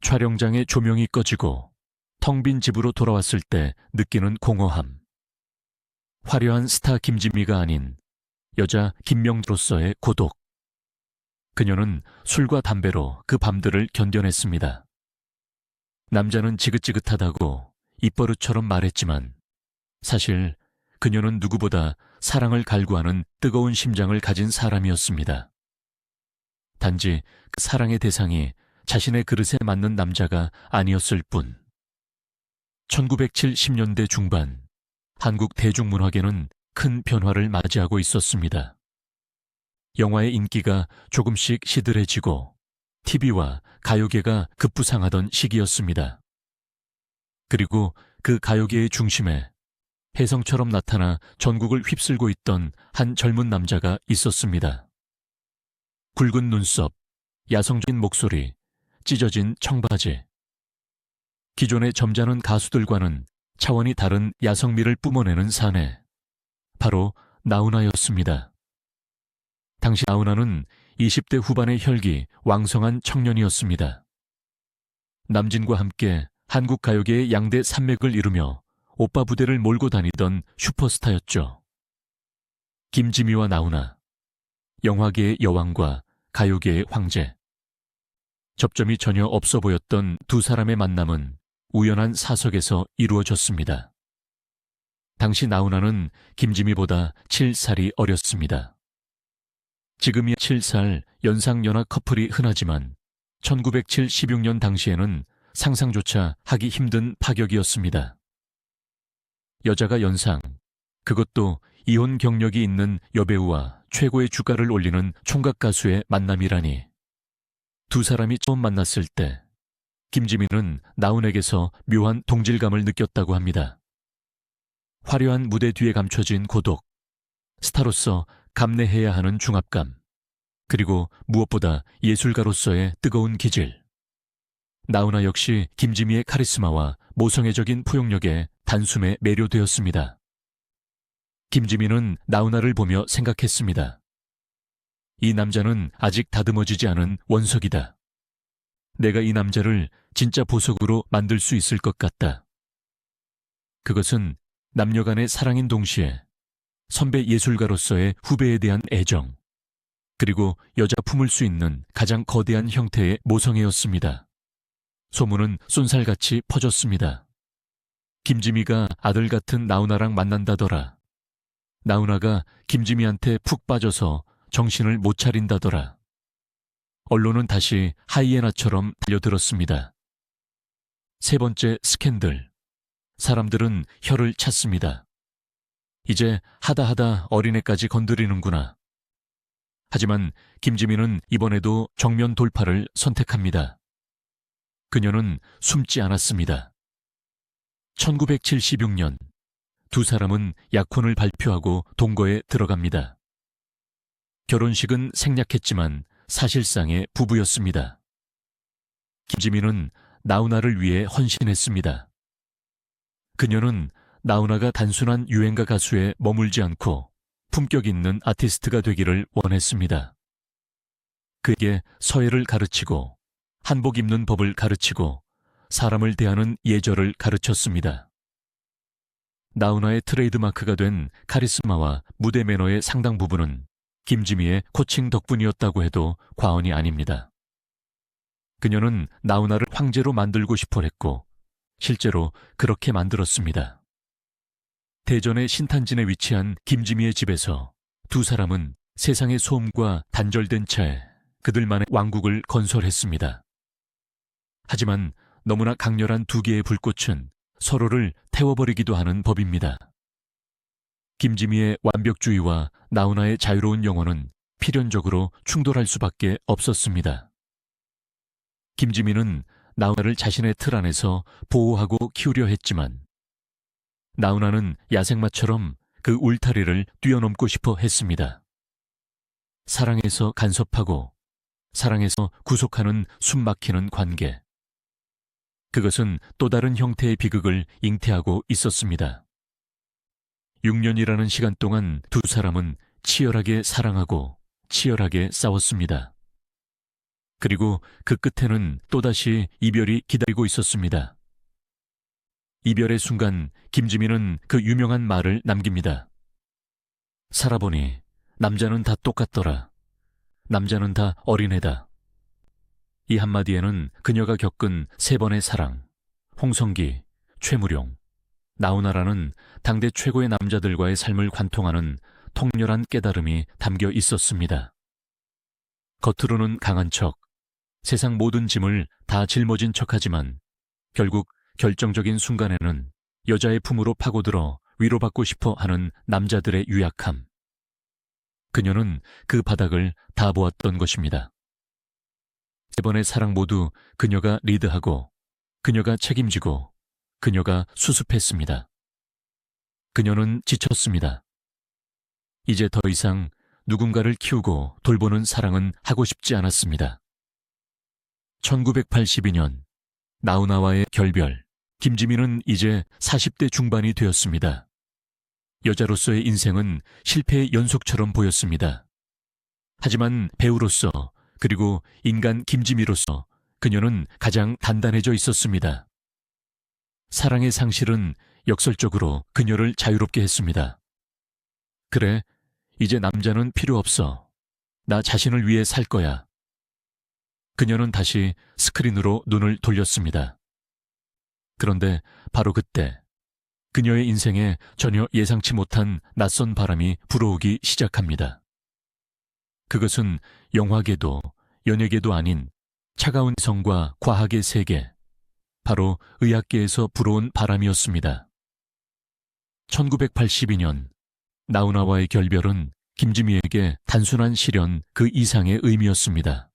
A: 촬영장에 조명이 꺼지고 텅 빈 집으로 돌아왔을 때 느끼는 공허함. 화려한 스타 김지미가 아닌 여자 김명로서의 고독. 그녀는 술과 담배로 그 밤들을 견뎌냈습니다. 남자는 지긋지긋하다고 입버릇처럼 말했지만 사실 그녀는 누구보다 사랑을 갈구하는 뜨거운 심장을 가진 사람이었습니다. 단지 그 사랑의 대상이 자신의 그릇에 맞는 남자가 아니었을 뿐. 1970년대 중반, 한국 대중문화계는 큰 변화를 맞이하고 있었습니다. 영화의 인기가 조금씩 시들해지고 TV와 가요계가 급부상하던 시기였습니다. 그리고 그 가요계의 중심에 혜성처럼 나타나 전국을 휩쓸고 있던 한 젊은 남자가 있었습니다. 굵은 눈썹, 야성적인 목소리, 찢어진 청바지. 기존의 점잖은 가수들과는 차원이 다른 야성미를 뿜어내는 사내. 바로 나훈아였습니다. 당시 나훈아는 20대 후반의 혈기 왕성한 청년이었습니다. 남진과 함께 한국 가요계의 양대 산맥을 이루며 오빠 부대를 몰고 다니던 슈퍼스타였죠. 김지미와 나훈아, 영화계의 여왕과 가요계의 황제. 접점이 전혀 없어 보였던 두 사람의 만남은 우연한 사석에서 이루어졌습니다. 당시 나훈아는 김지미보다 7살이 어렸습니다. 지금이야 7살 연상연하 커플이 흔하지만 1976년 당시에는 상상조차 하기 힘든 파격이었습니다. 여자가 연상, 그것도 이혼 경력이 있는 여배우와 최고의 주가를 올리는 총각 가수의 만남이라니. 두 사람이 처음 만났을 때 김지민은 나훈에게서 묘한 동질감을 느꼈다고 합니다. 화려한 무대 뒤에 감춰진 고독, 스타로서 감내해야 하는 중압감, 그리고 무엇보다 예술가로서의 뜨거운 기질. 나훈아 역시 김지미의 카리스마와 모성애적인 포용력에 단숨에 매료되었습니다. 김지미는 나훈아를 보며 생각했습니다. 이 남자는 아직 다듬어지지 않은 원석이다. 내가 이 남자를 진짜 보석으로 만들 수 있을 것 같다. 그것은 남녀 간의 사랑인 동시에 선배 예술가로서의 후배에 대한 애정, 그리고 여자 품을 수 있는 가장 거대한 형태의 모성애였습니다. 소문은 쏜살같이 퍼졌습니다. 김지미가 아들 같은 나훈아랑 만난다더라. 나훈아가 김지미한테 푹 빠져서 정신을 못 차린다더라. 언론은 다시 하이에나처럼 달려들었습니다. 세 번째 스캔들. 사람들은 혀를 찼습니다. 이제 하다하다 어린애까지 건드리는구나. 하지만 김지미는 이번에도 정면 돌파를 선택합니다. 그녀는 숨지 않았습니다. 1976년 두 사람은 약혼을 발표하고 동거에 들어갑니다. 결혼식은 생략했지만 사실상의 부부였습니다. 김지미는 나훈아를 위해 헌신했습니다. 그녀는 나훈아가 단순한 유행가 가수에 머물지 않고 품격 있는 아티스트가 되기를 원했습니다. 그에게 서예를 가르치고 한복 입는 법을 가르치고 사람을 대하는 예절을 가르쳤습니다. 나훈아의 트레이드마크가 된 카리스마와 무대 매너의 상당 부분은 김지미의 코칭 덕분이었다고 해도 과언이 아닙니다. 그녀는 나훈아를 황제로 만들고 싶어 했고 실제로 그렇게 만들었습니다. 대전의 신탄진에 위치한 김지미의 집에서 두 사람은 세상의 소음과 단절된 차에 그들만의 왕국을 건설했습니다. 하지만 너무나 강렬한 두 개의 불꽃은 서로를 태워버리기도 하는 법입니다. 김지미의 완벽주의와 나훈아의 자유로운 영혼은 필연적으로 충돌할 수밖에 없었습니다. 김지미는 나훈아를 자신의 틀 안에서 보호하고 키우려 했지만 나훈아는 야생마처럼 그 울타리를 뛰어넘고 싶어 했습니다. 사랑에서 간섭하고 사랑에서 구속하는 숨막히는 관계. 그것은 또 다른 형태의 비극을 잉태하고 있었습니다. 6년이라는 시간 동안 두 사람은 치열하게 사랑하고 치열하게 싸웠습니다. 그리고 그 끝에는 또다시 이별이 기다리고 있었습니다. 이별의 순간 김지미는 그 유명한 말을 남깁니다. 살아보니 남자는 다 똑같더라. 남자는 다 어린애다. 이 한마디에는 그녀가 겪은 3번의 사랑, 홍성기, 최무룡, 나훈아라는 당대 최고의 남자들과의 삶을 관통하는 통렬한 깨달음이 담겨 있었습니다. 겉으로는 강한 척, 세상 모든 짐을 다 짊어진 척하지만 결국 결정적인 순간에는 여자의 품으로 파고들어 위로받고 싶어 하는 남자들의 유약함. 그녀는 그 바닥을 다 보았던 것입니다. 3번의 사랑 모두 그녀가 리드하고, 그녀가 책임지고, 그녀가 수습했습니다. 그녀는 지쳤습니다. 이제 더 이상 누군가를 키우고 돌보는 사랑은 하고 싶지 않았습니다. 1982년 나훈아와의 결별. 김지미는 이제 40대 중반이 되었습니다. 여자로서의 인생은 실패의 연속처럼 보였습니다. 하지만 배우로서, 그리고 인간 김지미로서 그녀는 가장 단단해져 있었습니다. 사랑의 상실은 역설적으로 그녀를 자유롭게 했습니다. 그래, 이제 남자는 필요 없어. 나 자신을 위해 살 거야. 그녀는 다시 스크린으로 눈을 돌렸습니다. 그런데 바로 그때 그녀의 인생에 전혀 예상치 못한 낯선 바람이 불어오기 시작합니다. 그것은 영화계도 연예계도 아닌 차가운 성과 과학의 세계, 바로 의학계에서 불어온 바람이었습니다. 1982년 나훈아와의 결별은 김지미에게 단순한 시련 그 이상의 의미였습니다.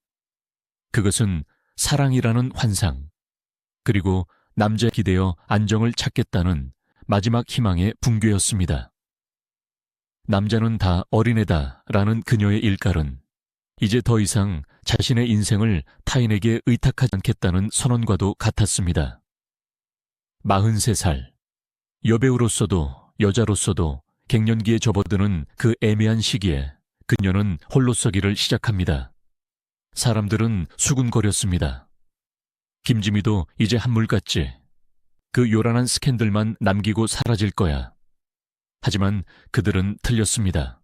A: 그것은 사랑이라는 환상, 그리고 남자에 기대어 안정을 찾겠다는 마지막 희망의 붕괴였습니다. 남자는 다 어린애다 라는 그녀의 일갈은 이제 더 이상 자신의 인생을 타인에게 의탁하지 않겠다는 선언과도 같았습니다. 43살, 여배우로서도 여자로서도 갱년기에 접어드는 그 애매한 시기에 그녀는 홀로 서기를 시작합니다. 사람들은 수군거렸습니다. 김지미도 이제 한물 같지. 그 요란한 스캔들만 남기고 사라질 거야. 하지만 그들은 틀렸습니다.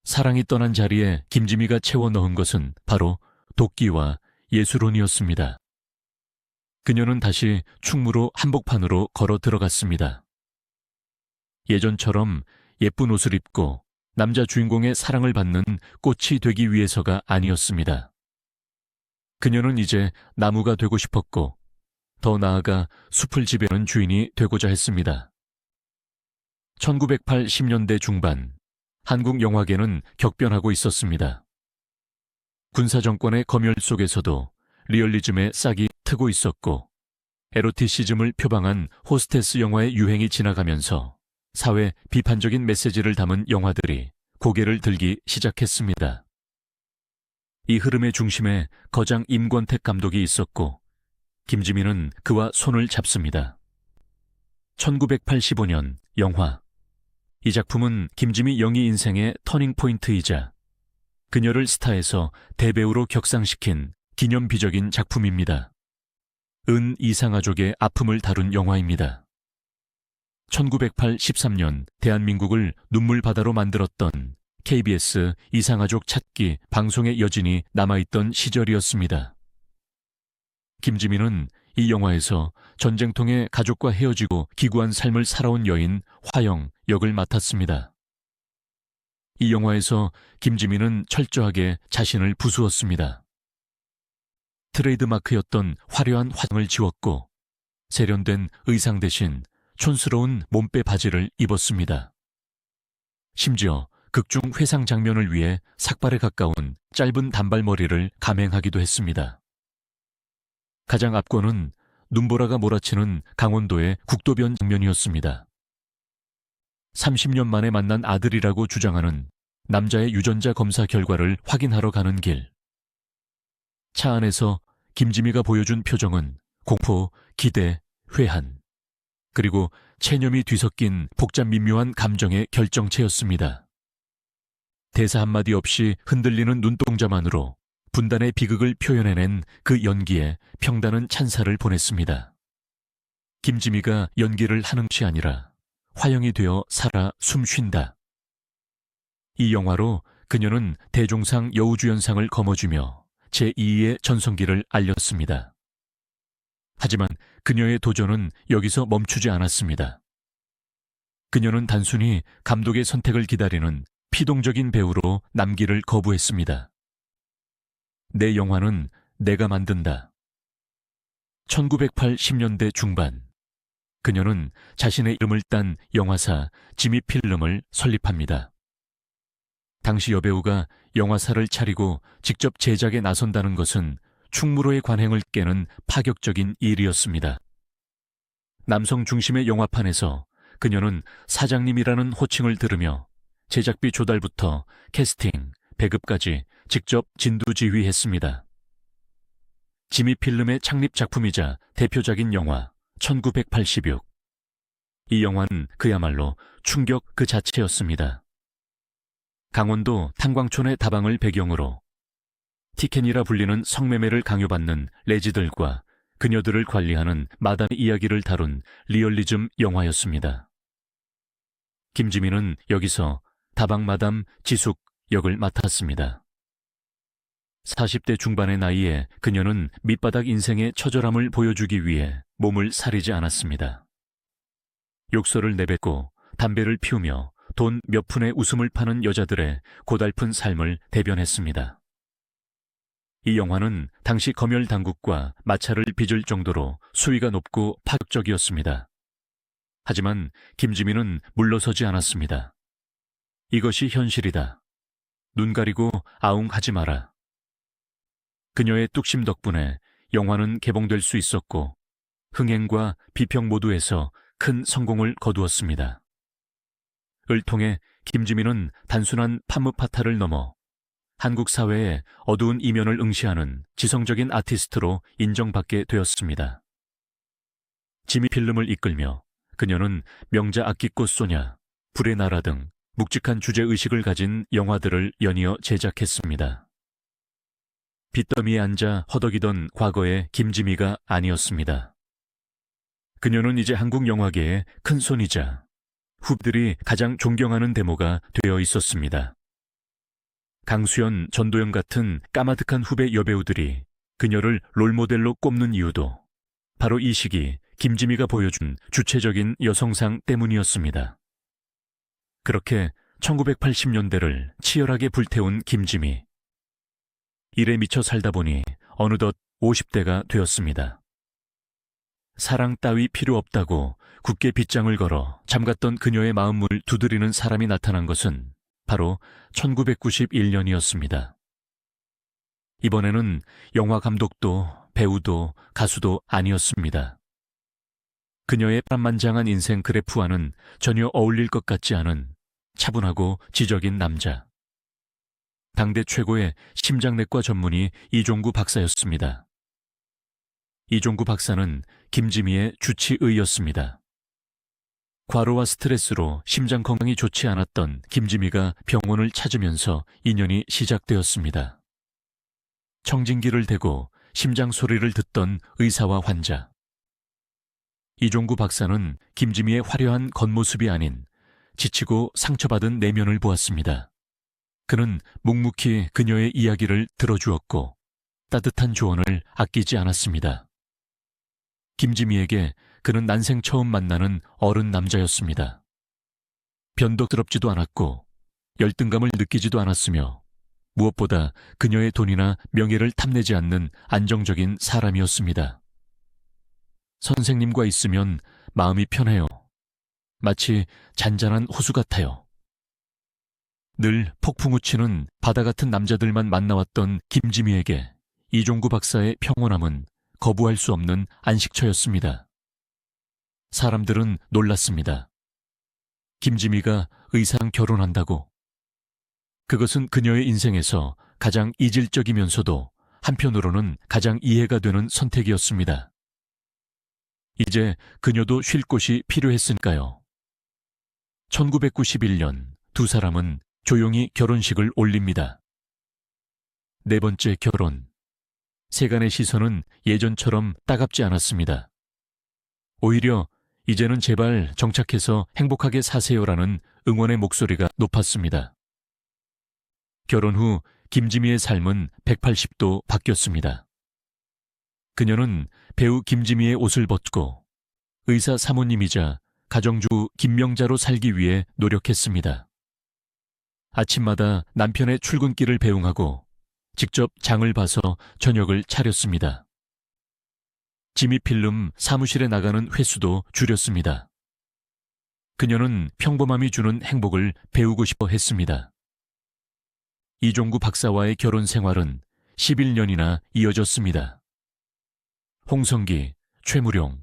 A: 사랑이 떠난 자리에 김지미가 채워 넣은 것은 바로 도끼와 예술혼이었습니다. 그녀는 다시 충무로 한복판으로 걸어 들어갔습니다. 예전처럼 예쁜 옷을 입고 남자 주인공의 사랑을 받는 꽃이 되기 위해서가 아니었습니다. 그녀는 이제 나무가 되고 싶었고, 더 나아가 숲을 지배하는 주인이 되고자 했습니다. 1980년대 중반, 한국 영화계는 격변하고 있었습니다. 군사정권의 검열 속에서도 리얼리즘의 싹이 트고 있었고, 에로티시즘을 표방한 호스테스 영화의 유행이 지나가면서 사회 비판적인 메시지를 담은 영화들이 고개를 들기 시작했습니다. 이 흐름의 중심에 거장 임권택 감독이 있었고, 김지미는 그와 손을 잡습니다. 1985년 영화. 이 작품은 김지미 영희 인생의 터닝포인트이자 그녀를 스타에서 대배우로 격상시킨 기념비적인 작품입니다. 은 이상아족의 아픔을 다룬 영화입니다. 1983년 대한민국을 눈물바다로 만들었던 KBS 이상아족 찾기 방송의 여진이 남아있던 시절이었습니다. 김지미는 이 영화에서 전쟁통에 가족과 헤어지고 기구한 삶을 살아온 여인 화영 역을 맡았습니다. 이 영화에서 김지미는 철저하게 자신을 부수었습니다. 트레이드마크였던 화려한 화장을 지웠고 세련된 의상 대신 촌스러운 몸빼 바지를 입었습니다. 심지어 극중 회상 장면을 위해 삭발에 가까운 짧은 단발머리를 감행하기도 했습니다. 가장 압권은 눈보라가 몰아치는 강원도의 국도변 장면이었습니다. 30년 만에 만난 아들이라고 주장하는 남자의 유전자 검사 결과를 확인하러 가는 길. 차 안에서 김지미가 보여준 표정은 공포, 기대, 회한, 그리고 체념이 뒤섞인 복잡 미묘한 감정의 결정체였습니다. 대사 한마디 없이 흔들리는 눈동자만으로 분단의 비극을 표현해낸 그 연기에 평단은 찬사를 보냈습니다. 김지미가 연기를 하는 것이 아니라 화영이 되어 살아 숨쉰다. 이 영화로 그녀는 대종상 여우주연상을 거머쥐며 제2의 전성기를 알렸습니다. 하지만 그녀의 도전은 여기서 멈추지 않았습니다. 그녀는 단순히 감독의 선택을 기다리는 피동적인 배우로 남기를 거부했습니다. 내 영화는 내가 만든다. 1980년대 중반, 그녀는 자신의 이름을 딴 영화사 지미 필름을 설립합니다. 당시 여배우가 영화사를 차리고 직접 제작에 나선다는 것은 충무로의 관행을 깨는 파격적인 일이었습니다. 남성 중심의 영화판에서 그녀는 사장님이라는 호칭을 들으며 제작비 조달부터 캐스팅, 배급까지 직접 진두지휘했습니다. 지미 필름의 창립 작품이자 대표작인 영화 1986. 이 영화는 그야말로 충격 그 자체였습니다. 강원도 탄광촌의 다방을 배경으로 티켄이라 불리는 성매매를 강요받는 레지들과 그녀들을 관리하는 마담의 이야기를 다룬 리얼리즘 영화였습니다. 김지미는 여기서 다방 마담 지숙 역을 맡았습니다. 40대 중반의 나이에 그녀는 밑바닥 인생의 처절함을 보여주기 위해 몸을 사리지 않았습니다. 욕설을 내뱉고 담배를 피우며 돈 몇 푼의 웃음을 파는 여자들의 고달픈 삶을 대변했습니다. 이 영화는 당시 검열 당국과 마찰을 빚을 정도로 수위가 높고 파격적이었습니다. 하지만 김지미는 물러서지 않았습니다. 이것이 현실이다. 눈 가리고 아웅하지 마라. 그녀의 뚝심 덕분에 영화는 개봉될 수 있었고 흥행과 비평 모두에서 큰 성공을 거두었습니다. 을 통해 김지미는 단순한 판무파타를 넘어 한국 사회의 어두운 이면을 응시하는 지성적인 아티스트로 인정받게 되었습니다. 지미 필름을 이끌며 그녀는 명자 악기꽃 소냐, 불의 나라 등 묵직한 주제의식을 가진 영화들을 연이어 제작했습니다. 빚더미에 앉아 허덕이던 과거의 김지미가 아니었습니다. 그녀는 이제 한국 영화계의 큰 손이자 후배들이 가장 존경하는 데모가 되어 있었습니다. 강수연, 전도연 같은 까마득한 후배 여배우들이 그녀를 롤모델로 꼽는 이유도 바로 이 시기 김지미가 보여준 주체적인 여성상 때문이었습니다. 그렇게 1980년대를 치열하게 불태운 김지미. 일에 미쳐 살다 보니 어느덧 50대가 되었습니다. 사랑 따위 필요 없다고 굳게 빗장을 걸어 잠갔던 그녀의 마음을 두드리는 사람이 나타난 것은 바로 1991년이었습니다. 이번에는 영화 감독도 배우도 가수도 아니었습니다. 그녀의 파란만장한 인생 그래프와는 전혀 어울릴 것 같지 않은 차분하고 지적인 남자. 당대 최고의 심장내과 전문의 이종구 박사였습니다. 이종구 박사는 김지미의 주치의였습니다. 과로와 스트레스로 심장 건강이 좋지 않았던 김지미가 병원을 찾으면서 인연이 시작되었습니다. 청진기를 대고 심장 소리를 듣던 의사와 환자. 이종구 박사는 김지미의 화려한 겉모습이 아닌 지치고 상처받은 내면을 보았습니다. 그는 묵묵히 그녀의 이야기를 들어주었고 따뜻한 조언을 아끼지 않았습니다. 김지미에게 그는 난생 처음 만나는 어른 남자였습니다. 변덕스럽지도 않았고 열등감을 느끼지도 않았으며 무엇보다 그녀의 돈이나 명예를 탐내지 않는 안정적인 사람이었습니다. 선생님과 있으면 마음이 편해요. 마치 잔잔한 호수 같아요. 늘 폭풍우 치는 바다 같은 남자들만 만나왔던 김지미에게 이종구 박사의 평온함은 거부할 수 없는 안식처였습니다. 사람들은 놀랐습니다. 김지미가 의사랑 결혼한다고. 그것은 그녀의 인생에서 가장 이질적이면서도 한편으로는 가장 이해가 되는 선택이었습니다. 이제 그녀도 쉴 곳이 필요했으니까요. 1991년 두 사람은 조용히 결혼식을 올립니다. 네 번째 결혼. 세간의 시선은 예전처럼 따갑지 않았습니다. 오히려 이제는 제발 정착해서 행복하게 사세요라는 응원의 목소리가 높았습니다. 결혼 후 김지미의 삶은 180도 바뀌었습니다. 그녀는 배우 김지미의 옷을 벗고 의사 사모님이자 가정주 김명자로 살기 위해 노력했습니다. 아침마다 남편의 출근길을 배웅하고 직접 장을 봐서 저녁을 차렸습니다. 지미필름 사무실에 나가는 횟수도 줄였습니다. 그녀는 평범함이 주는 행복을 배우고 싶어 했습니다. 이종구 박사와의 결혼 생활은 11년이나 이어졌습니다. 홍성기, 최무룡,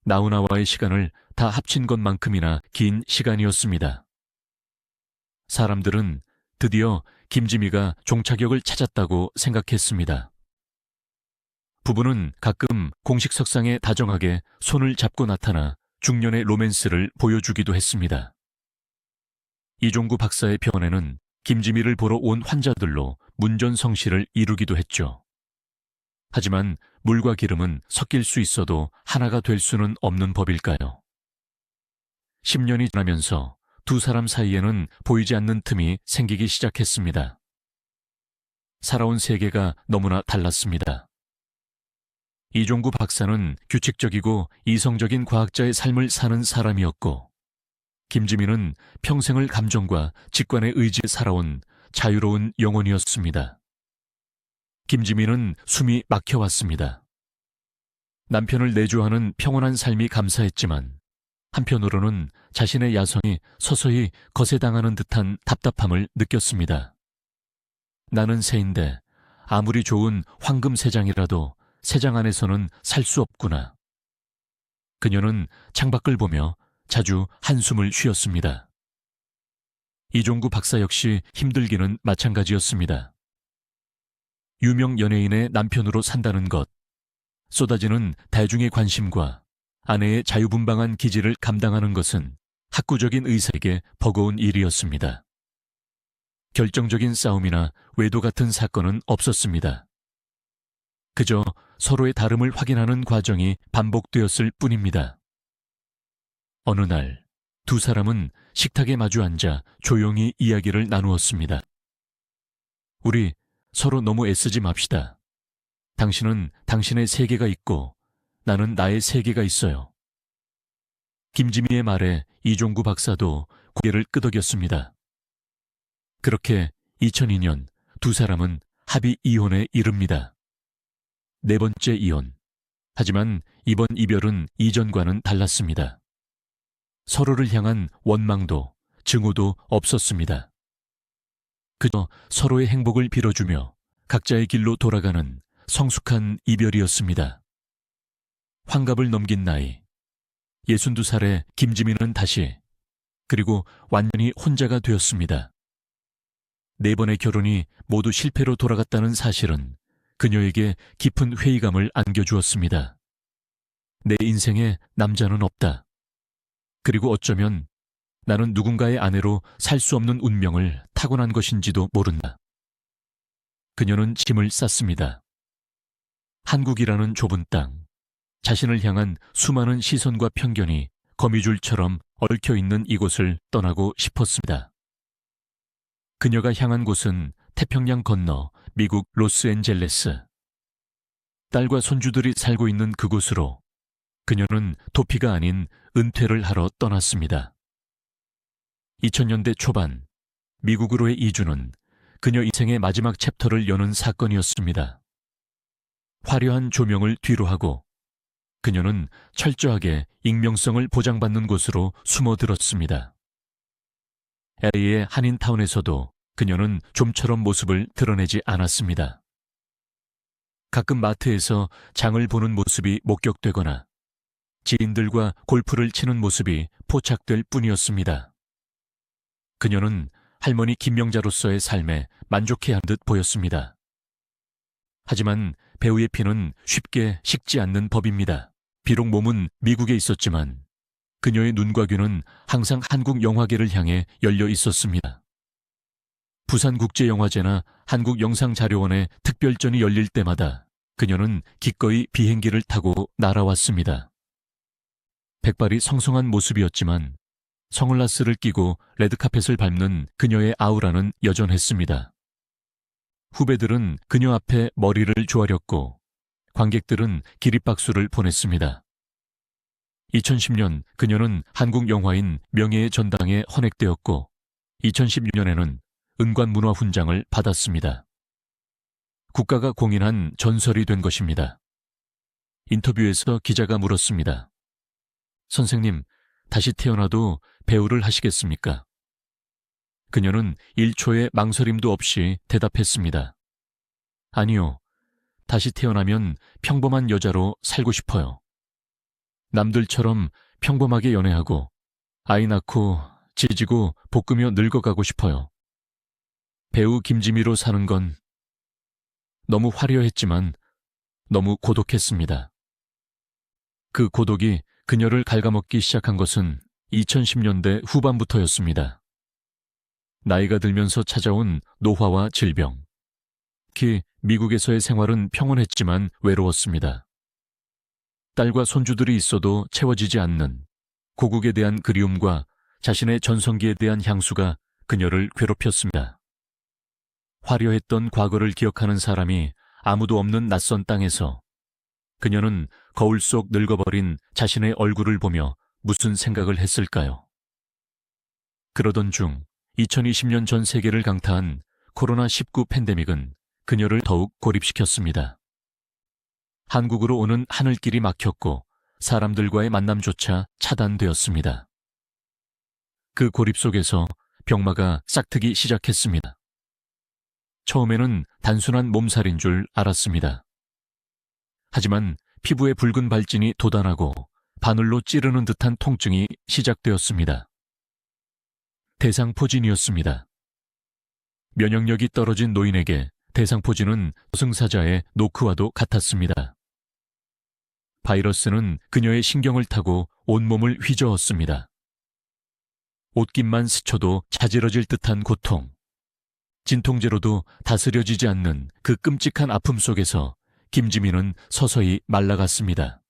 A: 나훈아와의 시간을 다 합친 것만큼이나 긴 시간이었습니다. 사람들은 드디어 김지미가 종착역을 찾았다고 생각했습니다. 부부는 가끔 공식 석상에 다정하게 손을 잡고 나타나 중년의 로맨스를 보여주기도 했습니다. 이종구 박사의 병원에는 김지미를 보러 온 환자들로 문전성시를 이루기도 했죠. 하지만 물과 기름은 섞일 수 있어도 하나가 될 수는 없는 법일까요? 10년이 지나면서 두 사람 사이에는 보이지 않는 틈이 생기기 시작했습니다. 살아온 세계가 너무나 달랐습니다. 이종구 박사는 규칙적이고 이성적인 과학자의 삶을 사는 사람이었고, 김지미는 평생을 감정과 직관의 의지에 살아온 자유로운 영혼이었습니다. 김지미는 숨이 막혀왔습니다. 남편을 내조하는 평온한 삶이 감사했지만 한편으로는 자신의 야성이 서서히 거세당하는 듯한 답답함을 느꼈습니다. 나는 새인데 아무리 좋은 황금 새장이라도 새장 안에서는 살 수 없구나. 그녀는 창밖을 보며 자주 한숨을 쉬었습니다. 이종구 박사 역시 힘들기는 마찬가지였습니다. 유명 연예인의 남편으로 산다는 것, 쏟아지는 대중의 관심과 아내의 자유분방한 기질을 감당하는 것은 학구적인 의사에게 버거운 일이었습니다. 결정적인 싸움이나 외도 같은 사건은 없었습니다. 그저 서로의 다름을 확인하는 과정이 반복되었을 뿐입니다. 어느 날, 두 사람은 식탁에 마주 앉아 조용히 이야기를 나누었습니다. 우리 서로 너무 애쓰지 맙시다. 당신은 당신의 세계가 있고 나는 나의 세계가 있어요. 김지미의 말에 이종구 박사도 고개를 끄덕였습니다. 그렇게 2002년 두 사람은 합의 이혼에 이릅니다. 네 번째 이혼. 하지만 이번 이별은 이전과는 달랐습니다. 서로를 향한 원망도 증오도 없었습니다. 그저 서로의 행복을 빌어주며 각자의 길로 돌아가는 성숙한 이별이었습니다. 환갑을 넘긴 나이, 62살의 김지미는 다시, 그리고 완전히 혼자가 되었습니다. 네 번의 결혼이 모두 실패로 돌아갔다는 사실은 그녀에게 깊은 회의감을 안겨주었습니다. 내 인생에 남자는 없다. 그리고 어쩌면 나는 누군가의 아내로 살 수 없는 운명을 타고난 것인지도 모른다. 그녀는 짐을 쌌습니다. 한국이라는 좁은 땅, 자신을 향한 수많은 시선과 편견이 거미줄처럼 얽혀있는 이곳을 떠나고 싶었습니다. 그녀가 향한 곳은 태평양 건너 미국 로스앤젤레스. 딸과 손주들이 살고 있는 그곳으로 그녀는 도피가 아닌 은퇴를 하러 떠났습니다. 2000년대 초반 미국으로의 이주는 그녀 인생의 마지막 챕터를 여는 사건이었습니다. 화려한 조명을 뒤로 하고 그녀는 철저하게 익명성을 보장받는 곳으로 숨어들었습니다. LA의 한인타운에서도 그녀는 좀처럼 모습을 드러내지 않았습니다. 가끔 마트에서 장을 보는 모습이 목격되거나 지인들과 골프를 치는 모습이 포착될 뿐이었습니다. 그녀는 할머니 김명자로서의 삶에 만족해야 한 듯 보였습니다. 하지만 배우의 피는 쉽게 식지 않는 법입니다. 비록 몸은 미국에 있었지만 그녀의 눈과 귀는 항상 한국 영화계를 향해 열려 있었습니다. 부산국제영화제나 한국영상자료원의 특별전이 열릴 때마다 그녀는 기꺼이 비행기를 타고 날아왔습니다. 백발이 성성한 모습이었지만 선글라스를 끼고 레드카펫을 밟는 그녀의 아우라는 여전했습니다. 후배들은 그녀 앞에 머리를 조아렸고 관객들은 기립박수를 보냈습니다. 2010년 그녀는 한국 영화인 명예의 전당에 헌액되었고 2016년에는 은관문화훈장을 받았습니다. 국가가 공인한 전설이 된 것입니다. 인터뷰에서 기자가 물었습니다. 선생님, 다시 태어나도 배우를 하시겠습니까? 그녀는 1초의 망설임도 없이 대답했습니다. 아니요. 다시 태어나면 평범한 여자로 살고 싶어요. 남들처럼 평범하게 연애하고 아이 낳고 지지고 볶으며 늙어가고 싶어요. 배우 김지미로 사는 건 너무 화려했지만 너무 고독했습니다. 그 고독이 그녀를 갉아먹기 시작한 것은 2010년대 후반부터였습니다. 나이가 들면서 찾아온 노화와 질병. 특히 미국에서의 생활은 평온했지만 외로웠습니다. 딸과 손주들이 있어도 채워지지 않는 고국에 대한 그리움과 자신의 전성기에 대한 향수가 그녀를 괴롭혔습니다. 화려했던 과거를 기억하는 사람이 아무도 없는 낯선 땅에서 그녀는 거울 속 늙어버린 자신의 얼굴을 보며 무슨 생각을 했을까요? 그러던 중 2020년 전 세계를 강타한 코로나19 팬데믹은 그녀를 더욱 고립시켰습니다. 한국으로 오는 하늘길이 막혔고 사람들과의 만남조차 차단되었습니다. 그 고립 속에서 병마가 싹트기 시작했습니다. 처음에는 단순한 몸살인 줄 알았습니다. 하지만 피부에 붉은 발진이 돋아나고 바늘로 찌르는 듯한 통증이 시작되었습니다. 대상포진이었습니다. 면역력이 떨어진 노인에게 대상포진은 저승사자의 노크와도 같았습니다. 바이러스는 그녀의 신경을 타고 온몸을 휘저었습니다. 옷깃만 스쳐도 자지러질 듯한 고통, 진통제로도 다스려지지 않는 그 끔찍한 아픔 속에서 김지민은 서서히 말라갔습니다.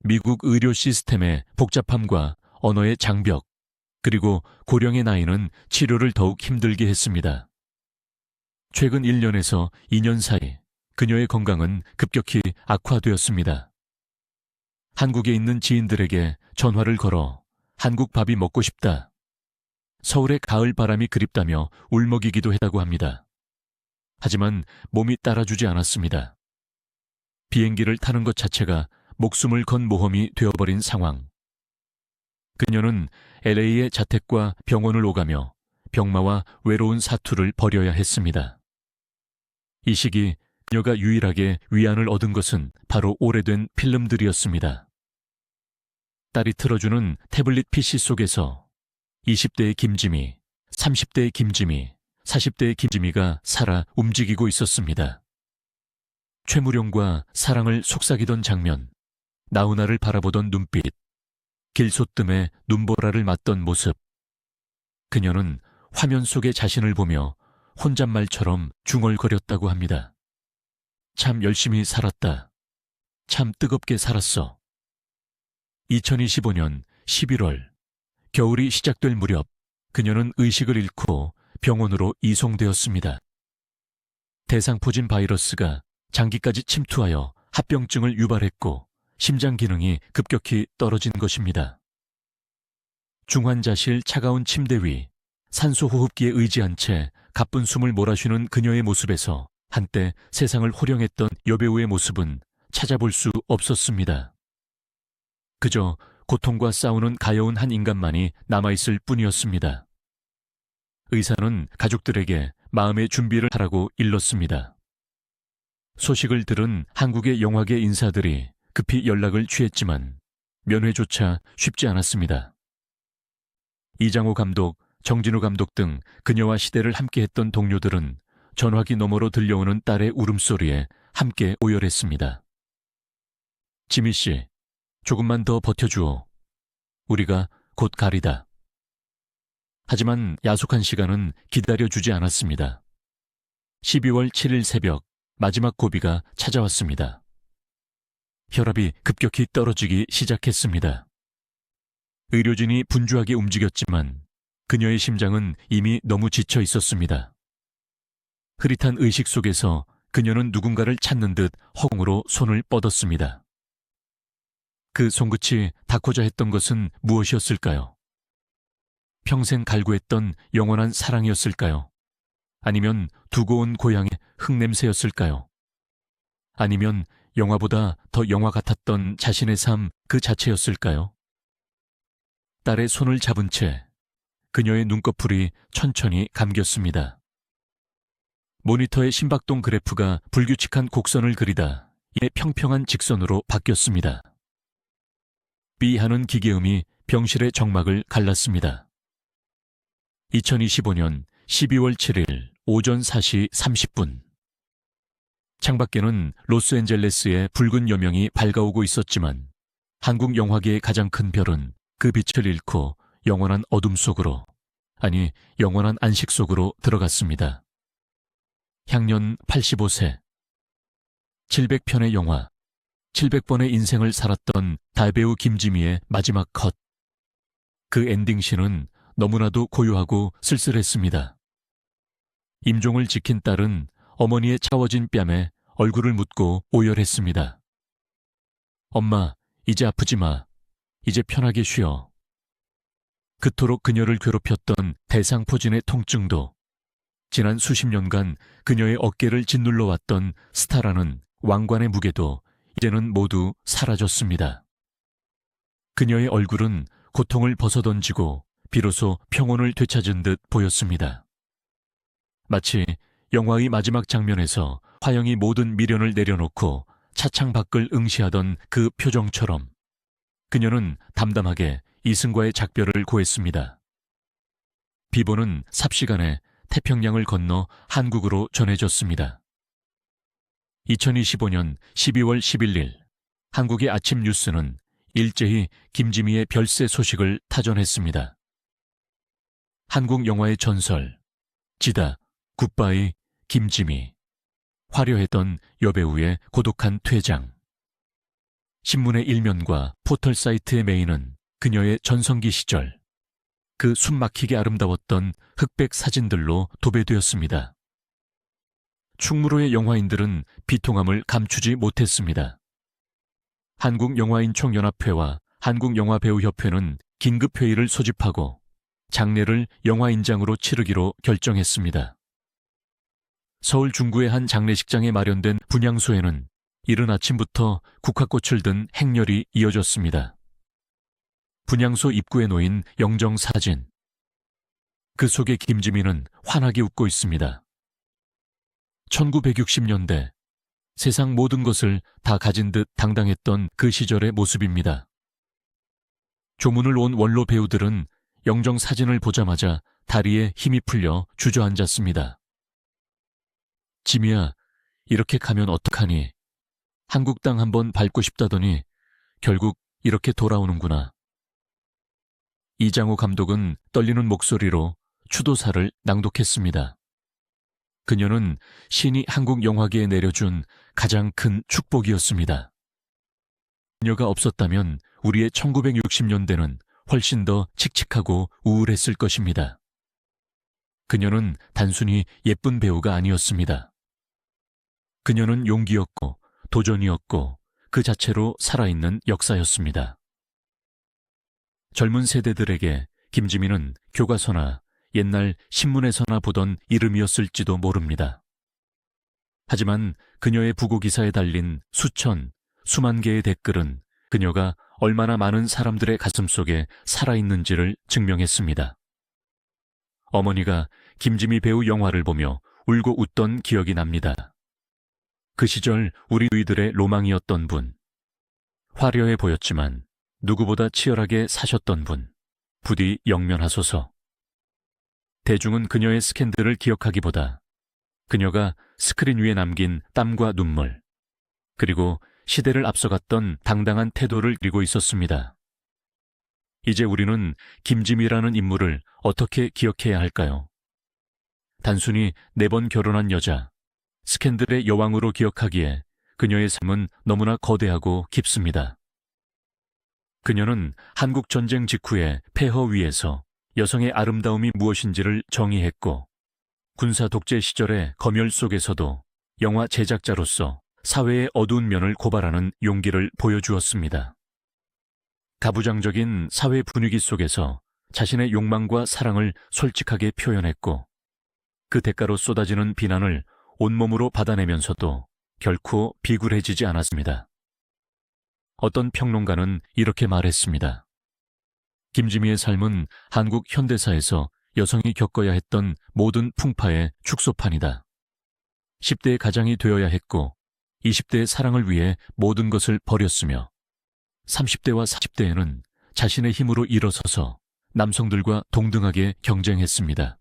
A: 미국 의료 시스템의 복잡함과 언어의 장벽, 그리고 고령의 나이는 치료를 더욱 힘들게 했습니다. 최근 1년에서 2년 사이 그녀의 건강은 급격히 악화되었습니다. 한국에 있는 지인들에게 전화를 걸어 한국 밥이 먹고 싶다, 서울의 가을 바람이 그립다며 울먹이기도 했다고 합니다. 하지만 몸이 따라주지 않았습니다. 비행기를 타는 것 자체가 목숨을 건 모험이 되어버린 상황. 그녀는 LA의 자택과 병원을 오가며 병마와 외로운 사투를 벌여야 했습니다. 이 시기 그녀가 유일하게 위안을 얻은 것은 바로 오래된 필름들이었습니다. 딸이 틀어주는 태블릿 PC 속에서 20대의 김지미, 30대의 김지미, 40대의 김지미가 살아 움직이고 있었습니다. 최무룡과 사랑을 속삭이던 장면, 나훈아를 바라보던 눈빛, 길소뜸에 눈보라를 맞던 모습. 그녀는 화면 속의 자신을 보며 혼잣말처럼 중얼거렸다고 합니다. 참 열심히 살았다. 참 뜨겁게 살았어. 2025년 11월, 겨울이 시작될 무렵 그녀는 의식을 잃고 병원으로 이송되었습니다. 대상포진 바이러스가 장기까지 침투하여 합병증을 유발했고 심장 기능이 급격히 떨어진 것입니다. 중환자실 차가운 침대 위 산소호흡기에 의지한 채 가쁜 숨을 몰아쉬는 그녀의 모습에서 한때 세상을 호령했던 여배우의 모습은 찾아볼 수 없었습니다. 그저 고통과 싸우는 가여운 한 인간만이 남아있을 뿐이었습니다. 의사는 가족들에게 마음의 준비를 하라고 일렀습니다. 소식을 들은 한국의 영화계 인사들이 급히 연락을 취했지만 면회조차 쉽지 않았습니다. 이장호 감독, 정진우 감독 등 그녀와 시대를 함께했던 동료들은 전화기 너머로 들려오는 딸의 울음소리에 함께 오열했습니다. 지미 씨, 조금만 더 버텨주오. 우리가 곧 가리다. 하지만 야속한 시간은 기다려주지 않았습니다. 12월 7일 새벽 마지막 고비가 찾아왔습니다. 혈압이 급격히 떨어지기 시작했습니다. 의료진이 분주하게 움직였지만 그녀의 심장은 이미 너무 지쳐 있었습니다. 흐릿한 의식 속에서 그녀는 누군가를 찾는 듯 허공으로 손을 뻗었습니다. 그 손끝이 닿고자 했던 것은 무엇이었을까요? 평생 갈구했던 영원한 사랑이었을까요? 아니면 두고 온 고향의 흙냄새였을까요? 아니면 영화보다 더 영화 같았던 자신의 삶 그 자체였을까요? 딸의 손을 잡은 채 그녀의 눈꺼풀이 천천히 감겼습니다. 모니터의 심박동 그래프가 불규칙한 곡선을 그리다 이내 평평한 직선으로 바뀌었습니다. 삐 하는 기계음이 병실의 정막을 갈랐습니다. 2025년 12월 7일 오전 4시 30분. 창밖에는 로스앤젤레스의 붉은 여명이 밝아오고 있었지만 한국 영화계의 가장 큰 별은 그 빛을 잃고 영원한 어둠 속으로, 아니 영원한 안식 속으로 들어갔습니다. 향년 85세. 700편의 영화, 700번의 인생을 살았던 달배우 김지미의 마지막 컷. 그 엔딩신은 너무나도 고요하고 쓸쓸했습니다. 임종을 지킨 딸은 어머니의 차워진 뺨에 얼굴을 묻고 오열했습니다. 엄마, 이제 아프지 마. 이제 편하게 쉬어. 그토록 그녀를 괴롭혔던 대상포진의 통증도, 지난 수십 년간 그녀의 어깨를 짓눌러 왔던 스타라는 왕관의 무게도 이제는 모두 사라졌습니다. 그녀의 얼굴은 고통을 벗어던지고 비로소 평온을 되찾은 듯 보였습니다. 마치 영화의 마지막 장면에서 화영이 모든 미련을 내려놓고 차창 밖을 응시하던 그 표정처럼 그녀는 담담하게 이승과의 작별을 고했습니다. 비보는 삽시간에 태평양을 건너 한국으로 전해졌습니다. 2025년 12월 11일 한국의 아침 뉴스는 일제히 김지미의 별세 소식을 타전했습니다. 한국 영화의 전설, 지다, 굿바이, 김지미. 화려했던 여배우의 고독한 퇴장. 신문의 일면과 포털 사이트의 메인은 그녀의 전성기 시절, 그 숨막히게 아름다웠던 흑백 사진들로 도배되었습니다. 충무로의 영화인들은 비통함을 감추지 못했습니다. 한국영화인총연합회와 한국영화배우협회는 긴급회의를 소집하고 장례를 영화인장으로 치르기로 결정했습니다. 서울 중구의 한 장례식장에 마련된 분향소에는 이른 아침부터 국화꽃을 든 행렬이 이어졌습니다. 분향소 입구에 놓인 영정사진. 그 속에 김지미는 환하게 웃고 있습니다. 1960년대 세상 모든 것을 다 가진 듯 당당했던 그 시절의 모습입니다. 조문을 온 원로 배우들은 영정사진을 보자마자 다리에 힘이 풀려 주저앉았습니다. 지미야, 이렇게 가면 어떡하니? 한국 땅 한번 밟고 싶다더니 결국 이렇게 돌아오는구나. 이장호 감독은 떨리는 목소리로 추도사를 낭독했습니다. 그녀는 신이 한국 영화계에 내려준 가장 큰 축복이었습니다. 그녀가 없었다면 우리의 1960년대는 훨씬 더 칙칙하고 우울했을 것입니다. 그녀는 단순히 예쁜 배우가 아니었습니다. 그녀는 용기였고 도전이었고 그 자체로 살아있는 역사였습니다. 젊은 세대들에게 김지미는 교과서나 옛날 신문에서나 보던 이름이었을지도 모릅니다. 하지만 그녀의 부고기사에 달린 수천, 수만 개의 댓글은 그녀가 얼마나 많은 사람들의 가슴속에 살아있는지를 증명했습니다. 어머니가 김지미 배우 영화를 보며 울고 웃던 기억이 납니다. 그 시절 우리 누이들의 로망이었던 분. 화려해 보였지만 누구보다 치열하게 사셨던 분. 부디 영면하소서. 대중은 그녀의 스캔들을 기억하기보다 그녀가 스크린 위에 남긴 땀과 눈물, 그리고 시대를 앞서갔던 당당한 태도를 그리고 있었습니다. 이제 우리는 김지미라는 인물을 어떻게 기억해야 할까요? 단순히 4번 결혼한 여자, 스캔들의 여왕으로 기억하기에 그녀의 삶은 너무나 거대하고 깊습니다. 그녀는 한국 전쟁 직후의 폐허 위에서 여성의 아름다움이 무엇인지를 정의했고, 군사 독재 시절의 검열 속에서도 영화 제작자로서 사회의 어두운 면을 고발하는 용기를 보여주었습니다. 가부장적인 사회 분위기 속에서 자신의 욕망과 사랑을 솔직하게 표현했고, 그 대가로 쏟아지는 비난을 온몸으로 받아내면서도 결코 비굴해지지 않았습니다. 어떤 평론가는 이렇게 말했습니다. 김지미의 삶은 한국 현대사에서 여성이 겪어야 했던 모든 풍파의 축소판이다. 10대의 가장이 되어야 했고 20대의 사랑을 위해 모든 것을 버렸으며 30대와 40대에는 자신의 힘으로 일어서서 남성들과 동등하게 경쟁했습니다.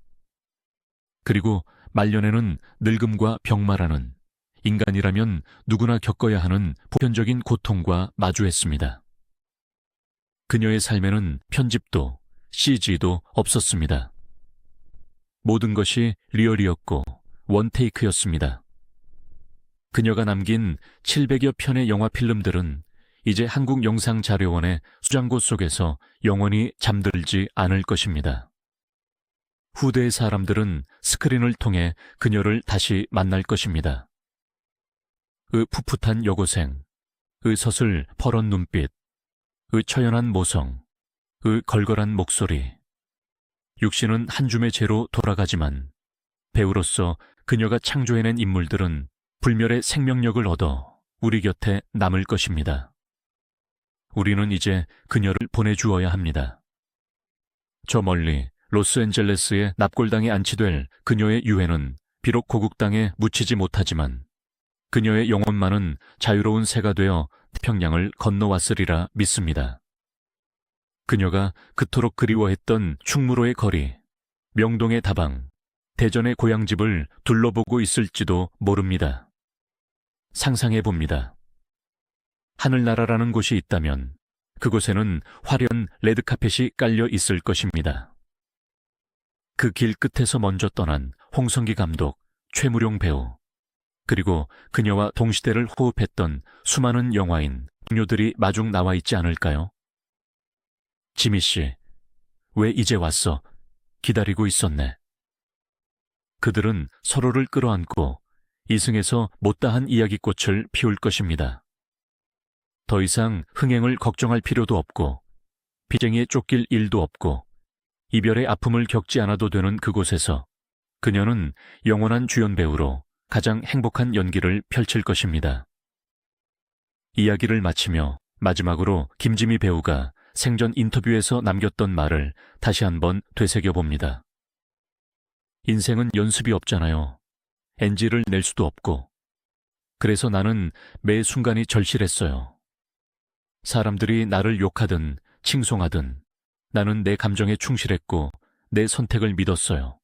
A: 그리고 말년에는 늙음과 병마라는 인간이라면 누구나 겪어야 하는 보편적인 고통과 마주했습니다. 그녀의 삶에는 편집도 CG도 없었습니다. 모든 것이 리얼이었고 원테이크였습니다. 그녀가 남긴 700여 편의 영화 필름들은 이제 한국영상자료원의 수장고 속에서 영원히 잠들지 않을 것입니다. 후대의 사람들은 스크린을 통해 그녀를 다시 만날 것입니다. 풋풋한 여고생, 서슬 퍼런 눈빛, 처연한 모성, 걸걸한 목소리. 육신은 한 줌의 재로 돌아가지만 배우로서 그녀가 창조해낸 인물들은 불멸의 생명력을 얻어 우리 곁에 남을 것입니다. 우리는 이제 그녀를 보내주어야 합니다. 저 멀리 로스앤젤레스의 납골당에 안치될 그녀의 유해는 비록 고국 땅에 묻히지 못하지만 그녀의 영혼만은 자유로운 새가 되어 태평양을 건너왔으리라 믿습니다. 그녀가 그토록 그리워했던 충무로의 거리, 명동의 다방, 대전의 고향집을 둘러보고 있을지도 모릅니다. 상상해봅니다. 하늘나라라는 곳이 있다면 그곳에는 화려한 레드카펫이 깔려 있을 것입니다. 그 길 끝에서 먼저 떠난 홍성기 감독, 최무룡 배우, 그리고 그녀와 동시대를 호흡했던 수많은 영화인 동료들이 마중 나와 있지 않을까요? 지미 씨, 왜 이제 왔어? 기다리고 있었네. 그들은 서로를 끌어안고 이승에서 못다한 이야기꽃을 피울 것입니다. 더 이상 흥행을 걱정할 필요도 없고 빚쟁이에 쫓길 일도 없고 이별의 아픔을 겪지 않아도 되는 그곳에서 그녀는 영원한 주연 배우로 가장 행복한 연기를 펼칠 것입니다. 이야기를 마치며 마지막으로 김지미 배우가 생전 인터뷰에서 남겼던 말을 다시 한번 되새겨봅니다. 인생은 연습이 없잖아요. NG를 낼 수도 없고. 그래서 나는 매 순간이 절실했어요. 사람들이 나를 욕하든 칭송하든 나는 내 감정에 충실했고 내 선택을 믿었어요.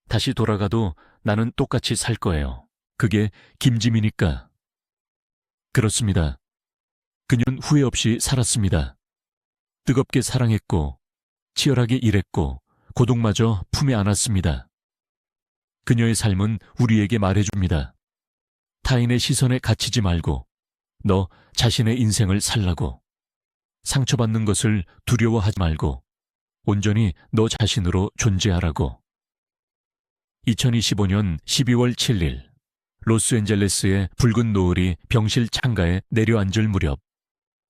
A: 다시 돌아가도 나는 똑같이 살 거예요. 그게 김지미니까. 그렇습니다. 그녀는 후회 없이 살았습니다. 뜨겁게 사랑했고 치열하게 일했고 고독마저 품에 안았습니다. 그녀의 삶은 우리에게 말해줍니다. 타인의 시선에 갇히지 말고 너 자신의 인생을 살라고. 상처받는 것을 두려워하지 말고 온전히 너 자신으로 존재하라고. 2025년 12월 7일 로스앤젤레스의 붉은 노을이 병실 창가에 내려앉을 무렵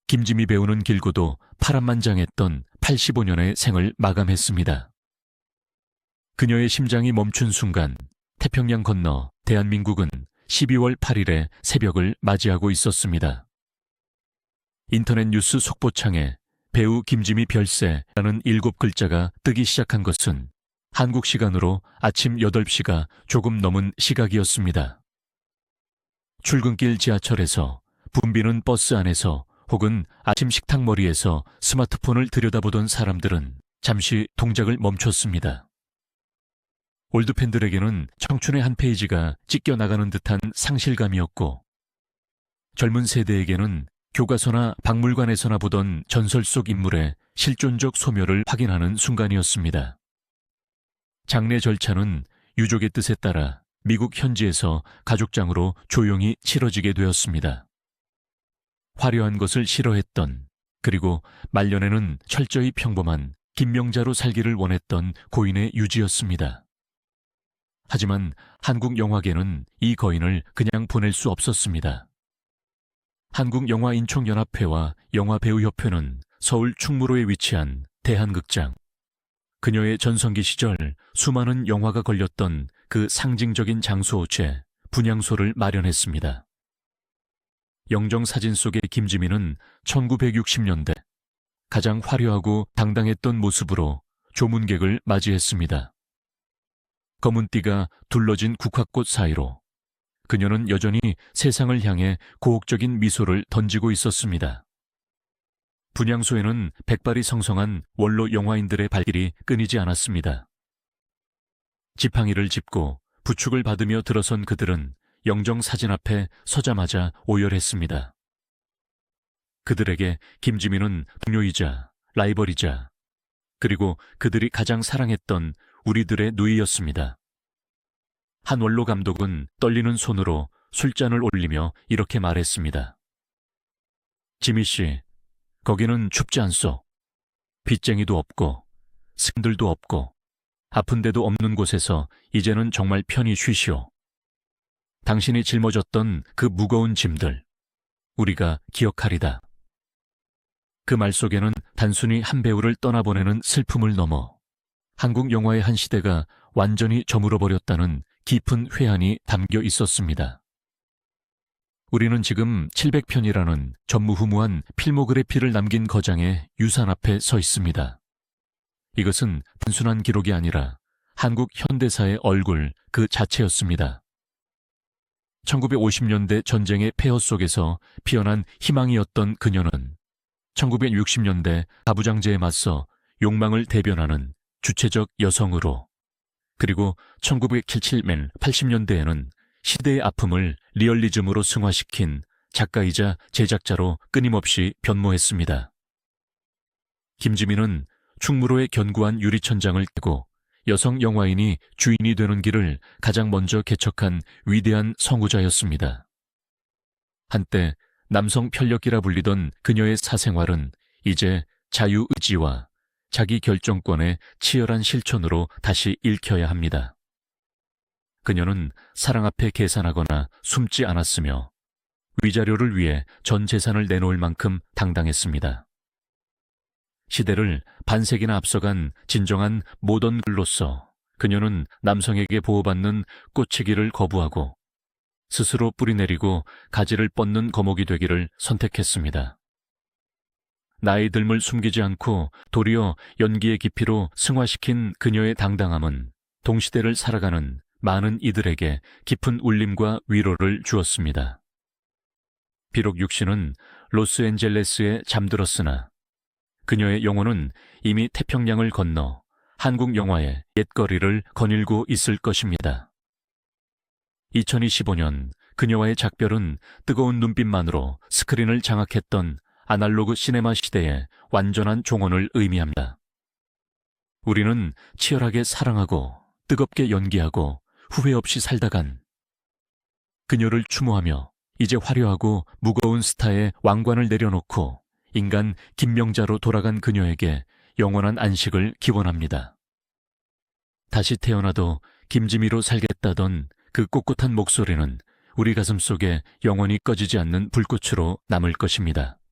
A: 김지미 배우는 길고도 파란만장했던 85년의 생을 마감했습니다. 그녀의 심장이 멈춘 순간 태평양 건너 대한민국은 12월 8일의 새벽을 맞이하고 있었습니다. 인터넷 뉴스 속보창에 배우 김지미 별세라는 7글자가 뜨기 시작한 것은 한국 시간으로 아침 8시가 조금 넘은 시각이었습니다. 출근길 지하철에서, 붐비는 버스 안에서 혹은 아침 식탁머리에서 스마트폰을 들여다보던 사람들은 잠시 동작을 멈췄습니다. 올드팬들에게는 청춘의 한 페이지가 찢겨나가는 듯한 상실감이었고, 젊은 세대에게는 교과서나 박물관에서나 보던 전설 속 인물의 실존적 소멸을 확인하는 순간이었습니다. 장례 절차는 유족의 뜻에 따라 미국 현지에서 가족장으로 조용히 치러지게 되었습니다. 화려한 것을 싫어했던, 그리고 말년에는 철저히 평범한 김명자로 살기를 원했던 고인의 유지였습니다. 하지만 한국 영화계는 이 거인을 그냥 보낼 수 없었습니다. 한국영화인총연합회와 영화배우협회는 서울 충무로에 위치한 대한극장, 그녀의 전성기 시절 수많은 영화가 걸렸던 그 상징적인 장소체 분향소를 마련했습니다. 영정사진 속의 김지민은 1960년대 가장 화려하고 당당했던 모습으로 조문객을 맞이했습니다. 검은 띠가 둘러진 국화꽃 사이로 그녀는 여전히 세상을 향해 고혹적인 미소를 던지고 있었습니다. 분향소에는 백발이 성성한 원로 영화인들의 발길이 끊이지 않았습니다. 지팡이를 짚고 부축을 받으며 들어선 그들은 영정 사진 앞에 서자마자 오열했습니다. 그들에게 김지민은 동료이자 라이벌이자 그리고 그들이 가장 사랑했던 우리들의 누이였습니다. 한 원로 감독은 떨리는 손으로 술잔을 올리며 이렇게 말했습니다. 지미 씨, 거기는 춥지 않소. 빚쟁이도 없고 스님들도 없고 아픈 데도 없는 곳에서 이제는 정말 편히 쉬시오. 당신이 짊어졌던 그 무거운 짐들 우리가 기억하리다. 그 말 속에는 단순히 한 배우를 떠나보내는 슬픔을 넘어 한국 영화의 한 시대가 완전히 저물어버렸다는 깊은 회한이 담겨 있었습니다. 우리는 지금 700편이라는 전무후무한 필모그래피를 남긴 거장의 유산 앞에 서 있습니다. 이것은 단순한 기록이 아니라 한국 현대사의 얼굴 그 자체였습니다. 1950년대 전쟁의 폐허 속에서 피어난 희망이었던 그녀는 1960년대 가부장제에 맞서 욕망을 대변하는 주체적 여성으로, 그리고 1977년 80년대에는 시대의 아픔을 리얼리즘으로 승화시킨 작가이자 제작자로 끊임없이 변모했습니다. 김지민은 충무로의 견고한 유리천장을 깨고 여성 영화인이 주인이 되는 길을 가장 먼저 개척한 위대한 선구자였습니다. 한때 남성 편력기라 불리던 그녀의 사생활은 이제 자유의지와 자기 결정권의 치열한 실천으로 다시 읽혀야 합니다. 그녀는 사랑 앞에 계산하거나 숨지 않았으며 위자료를 위해 전 재산을 내놓을 만큼 당당했습니다. 시대를 반세기나 앞서간 진정한 모던 글로서 그녀는 남성에게 보호받는 꽃치기를 거부하고 스스로 뿌리내리고 가지를 뻗는 거목이 되기를 선택했습니다. 나이 듦을 숨기지 않고 도리어 연기의 깊이로 승화시킨 그녀의 당당함은 동시대를 살아가는 많은 이들에게 깊은 울림과 위로를 주었습니다. 비록 육신은 로스앤젤레스에 잠들었으나 그녀의 영혼은 이미 태평양을 건너 한국 영화의 옛거리를 거닐고 있을 것입니다. 2025년 그녀와의 작별은 뜨거운 눈빛만으로 스크린을 장악했던 아날로그 시네마 시대의 완전한 종언을 의미합니다. 우리는 치열하게 사랑하고 뜨겁게 연기하고 후회 없이 살다간 그녀를 추모하며 이제 화려하고 무거운 스타의 왕관을 내려놓고 인간 김명자로 돌아간 그녀에게 영원한 안식을 기원합니다. 다시 태어나도 김지미로 살겠다던 그 꼿꼿한 목소리는 우리 가슴 속에 영원히 꺼지지 않는 불꽃으로 남을 것입니다.